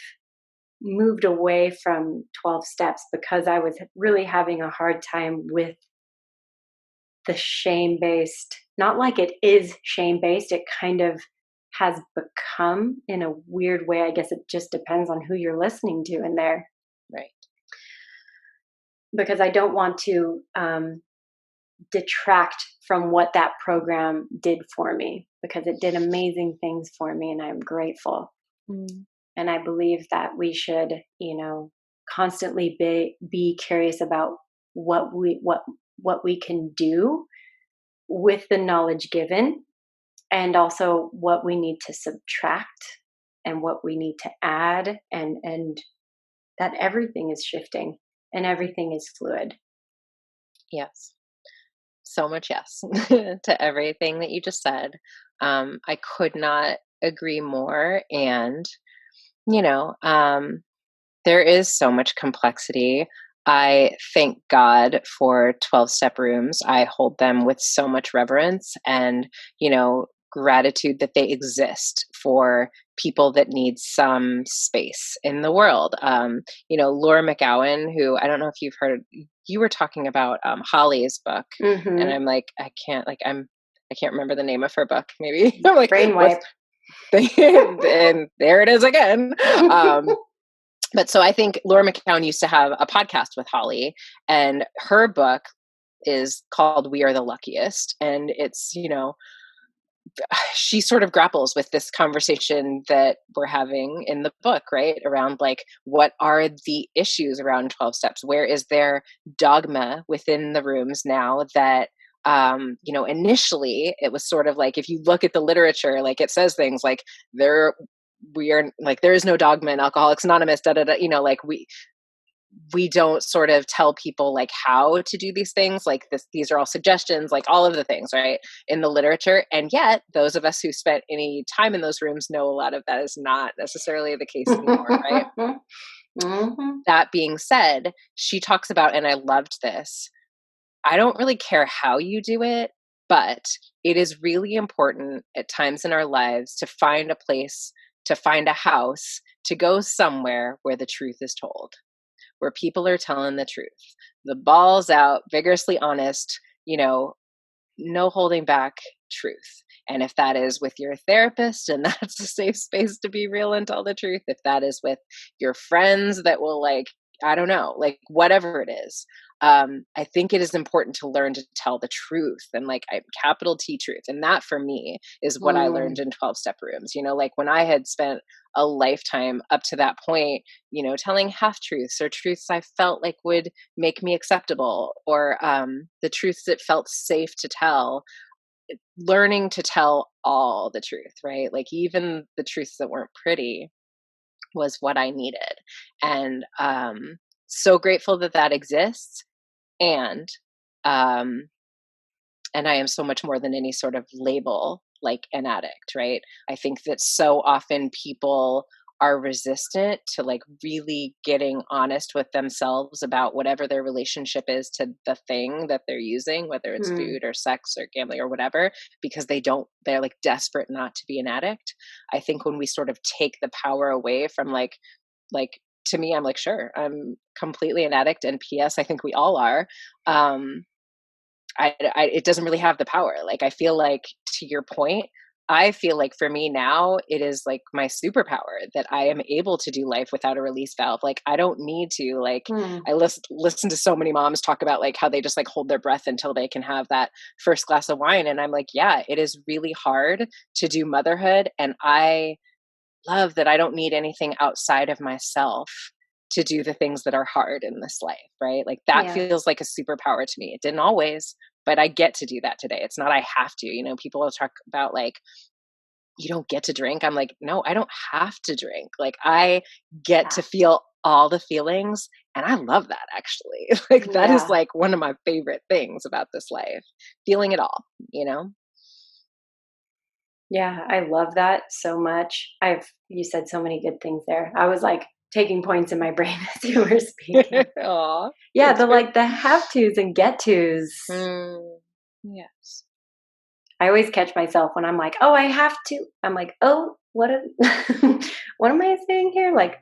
moved away from 12 steps, because I was really having a hard time with the shame based, not like it is shame based, it kind of has become in a weird way. I guess it just depends on who you're listening to in there, Right. because I don't want to detract from what that program did for me, because it did amazing things for me and I'm grateful. Mm, And I believe that we should, constantly be curious about what we can do with the knowledge given, and also what we need to subtract and what we need to add, and that everything is shifting and everything is fluid. yes. So much yes to everything that you just said. I could not agree more. And, you know, there is so much complexity. I thank God for 12-step rooms. I hold them with so much reverence and, gratitude that they exist for people that need some space in the world. Laura McGowan, who I don't know if you've heard, you were talking about Holly's book, and Hmm. I'm like, I can't remember the name of her book. Maybe I'm like, Brain what's wipe. and there it is again. But so I think Laura McCown used to have a podcast with Holly, and her book is called We Are the Luckiest. And it's, she sort of grapples with this conversation that we're having in the book, right? Around like, what are the issues around 12 steps? Where is there dogma within the rooms now that, initially it was sort of like, if you look at the literature, like it says things like we are like, there is no dogma in Alcoholics Anonymous, like we don't sort of tell people like how to do these things, like these are all suggestions, like all of the things, right, in the literature. And yet those of us who spent any time in those rooms know a lot of that is not necessarily the case anymore, right? Mm-hmm. That being said, she talks about, and I loved this, I don't really care how you do it, but it is really important at times in our lives to find a place, to find a house, to go somewhere where the truth is told, where people are telling the truth. The ball's out, vigorously honest, no holding back truth. And if that is with your therapist and that's a safe space to be real and tell the truth, if that is with your friends that will like, I don't know, like whatever it is, I think it is important to learn to tell the truth and like capital T truth. And that for me is what I learned in 12-step rooms. Like when I had spent a lifetime up to that point, telling half truths or truths I felt like would make me acceptable, or the truths that felt safe to tell, learning to tell all the truth, right? Like even the truths that weren't pretty was what I needed. And so grateful that that exists. And um, and I am so much more than any sort of label, like an addict, right? I think that so often people are resistant to like really getting honest with themselves about whatever their relationship is to the thing that they're using, whether it's food or sex or gambling or whatever, because they're like desperate not to be an addict. I think when we sort of take the power away from like to me, I'm like, sure, I'm completely an addict, and PS, I think we all are. It doesn't really have the power. Like, I feel like, to your point, I feel like for me now, it is like my superpower that I am able to do life without a release valve. Like, I don't need to, like, I listen to so many moms talk about like how they just like hold their breath until they can have that first glass of wine. And I'm like, yeah, it is really hard to do motherhood. And I love that I don't need anything outside of myself to do the things that are hard in this life, right? Like that Yeah. feels like a superpower to me. It didn't always, but I get to do that today. It's not I have to. People will talk about like, you don't get to drink. I'm like, no, I don't have to drink. Like I get to feel all the feelings. And I love that actually. Like that is Yeah. like one of my favorite things about this life, feeling it all, Yeah, I love that so much. You said so many good things there. I was like taking points in my brain as you were speaking. Aw, Yeah, thanks the for like the have tos and get tos. yes. I always catch myself when I'm like, "Oh, I have to." I'm like, "Oh, what am I saying here?" Like,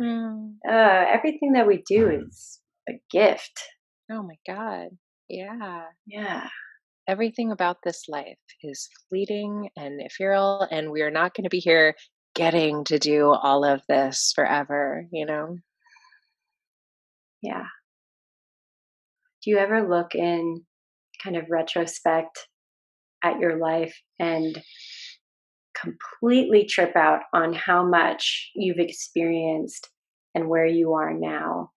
everything that we do is a gift. Oh my God. Yeah. Yeah. Everything about this life is fleeting and ephemeral, and we are not going to be here getting to do all of this forever. Yeah. Do you ever look in kind of retrospect at your life and completely trip out on how much you've experienced and where you are now,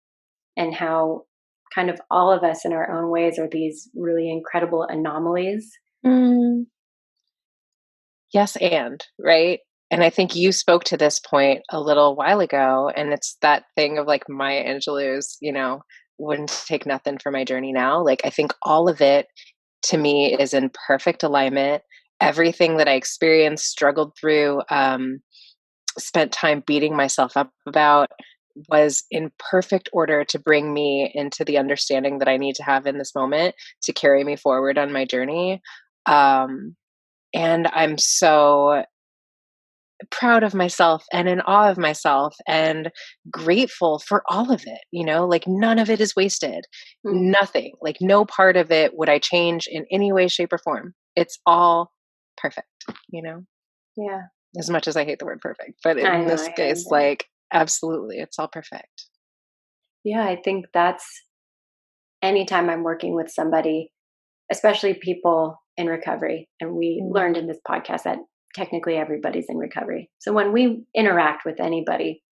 and how kind of all of us in our own ways are these really incredible anomalies? Mm, yes, and right. And I think you spoke to this point a little while ago, and it's that thing of like Maya Angelou's, wouldn't take nothing for my journey now. Like, I think all of it to me is in perfect alignment. Everything that I experienced, struggled through, spent time beating myself up about was in perfect order to bring me into the understanding that I need to have in this moment to carry me forward on my journey. Um, and I'm so proud of myself and in awe of myself and grateful for all of it, like none of it is wasted. Mm, Nothing, like no part of it would I change in any way, shape, or form. It's all perfect, yeah, as much as I hate the word perfect, but I in know. this I case, understand. like absolutely, it's all perfect. Yeah, I think that's anytime I'm working with somebody, especially people in recovery. And we learned Mm, in this podcast that technically everybody's in recovery. So when we interact with anybody,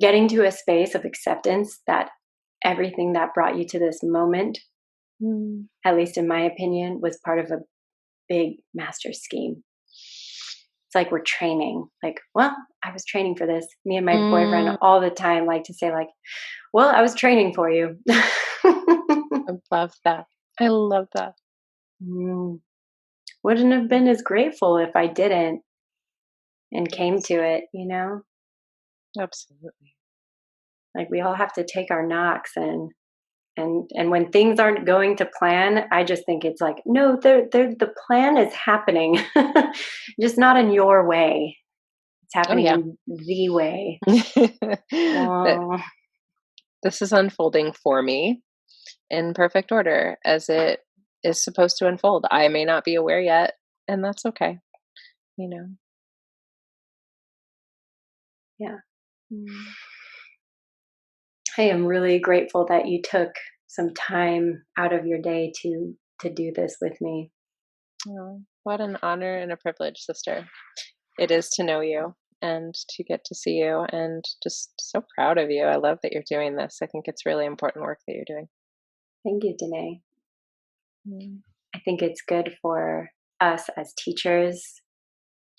getting to a space of acceptance that everything that brought you to this moment, mm. at least in my opinion, was part of a big master scheme. it's like we're training. Like, well, I was training for this. Me and my boyfriend Mm, all the time like to say like, well, I was training for you. I love that. I love that. Mm, wouldn't have been as grateful if I didn't and came Yes, to it, you know? absolutely. Like we all have to take our knocks and when things aren't going to plan, I just think it's like, no, the plan is happening. Just not in your way. It's Oh happening yeah. in the way. That Oh, this is unfolding for me in perfect order as it is supposed to unfold. I may not be aware yet, and that's okay, you know. yeah. Mm. I am really grateful that you took some time out of your day to do this with me. Oh, what an honor and a privilege, sister. It is to know you and to get to see you and just so proud of you. I love that you're doing this. I think it's really important work that you're doing. Thank you, Dene. Mm. I think it's good for us as teachers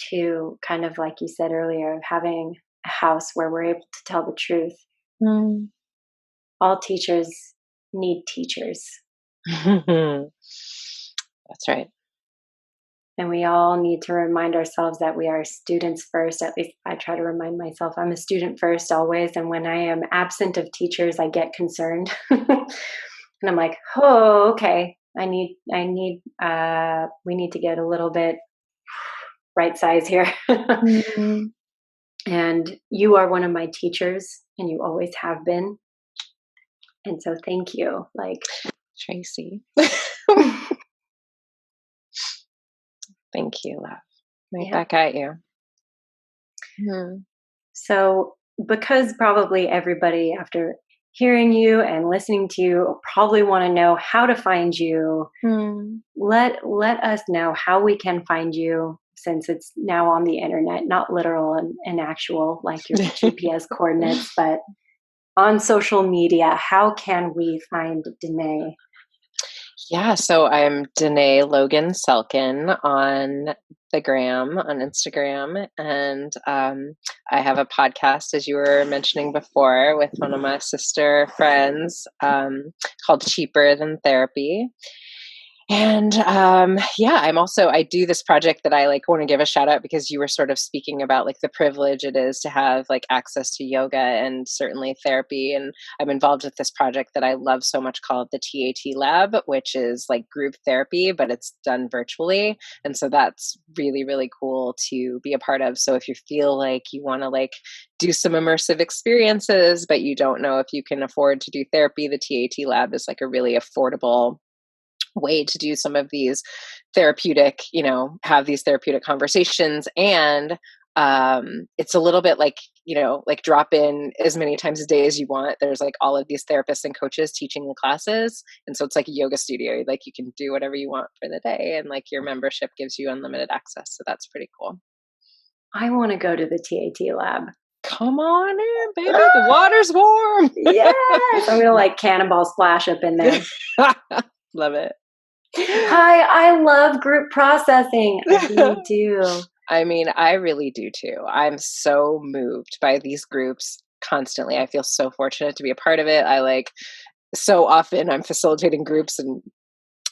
to kind of like you said earlier, having a house where we're able to tell the truth. Mm. All teachers need teachers, That's right. and we all need to remind ourselves that we are students first. At least I try to remind myself I'm a student first always, and when I am absent of teachers I get concerned. And I'm like, oh, okay, we need to get a little bit right size here. Mm. And you are one of my teachers, and you always have been. And so thank you. Like, Tracy. Thank you, love. Right yeah. back at you. Mm. So, because probably everybody, after hearing you and listening to you, probably want to know how to find you, Mm. let us know how we can find you since it's now on the internet, not literal and actual like your GPS coordinates, but on social media. How can we find Dene? Yeah, so I'm Dene Logan Selkin on the gram, on Instagram, and I have a podcast, as you were mentioning before, with one of my sister friends called Cheaper Than Therapy. And yeah, I do this project that I like want to give a shout out because you were sort of speaking about like the privilege it is to have like access to yoga and certainly therapy. And I'm involved with this project that I love so much called the TAT Lab, which is like group therapy, but it's done virtually. And so that's really, really cool to be a part of. So if you feel like you want to like do some immersive experiences, but you don't know if you can afford to do therapy, the TAT Lab is like a really affordable way to do some of these therapeutic, have these therapeutic conversations. And it's a little bit like, like drop in as many times a day as you want. There's like all of these therapists and coaches teaching the classes. And so it's like a yoga studio. Like you can do whatever you want for the day. And like your membership gives you unlimited access. So that's pretty cool. I want to go to the TAT lab. Come on in, baby. The water's warm. Yes. I'm going to like cannonball splash up in there. Love it. Hi, I love group processing. I really do. I mean, I really do too. I'm so moved by these groups constantly. I feel so fortunate to be a part of it. I like so often I'm facilitating groups and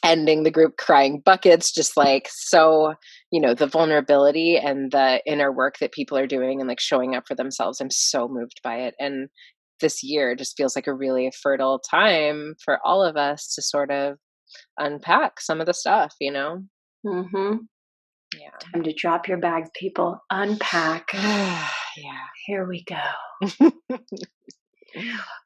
ending the group crying buckets, just like so, the vulnerability and the inner work that people are doing and like showing up for themselves. I'm so moved by it. And this year just feels like a really fertile time for all of us to sort of unpack some of the stuff, Mm-hmm. Yeah. Time to drop your bags, people. Unpack. Yeah. Here we go.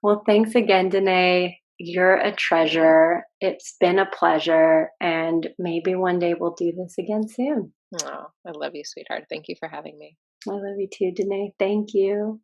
Well, thanks again, Dene. You're a treasure. It's been a pleasure. And maybe one day we'll do this again soon. Oh, I love you, sweetheart. Thank you for having me. I love you too, Dene. Thank you.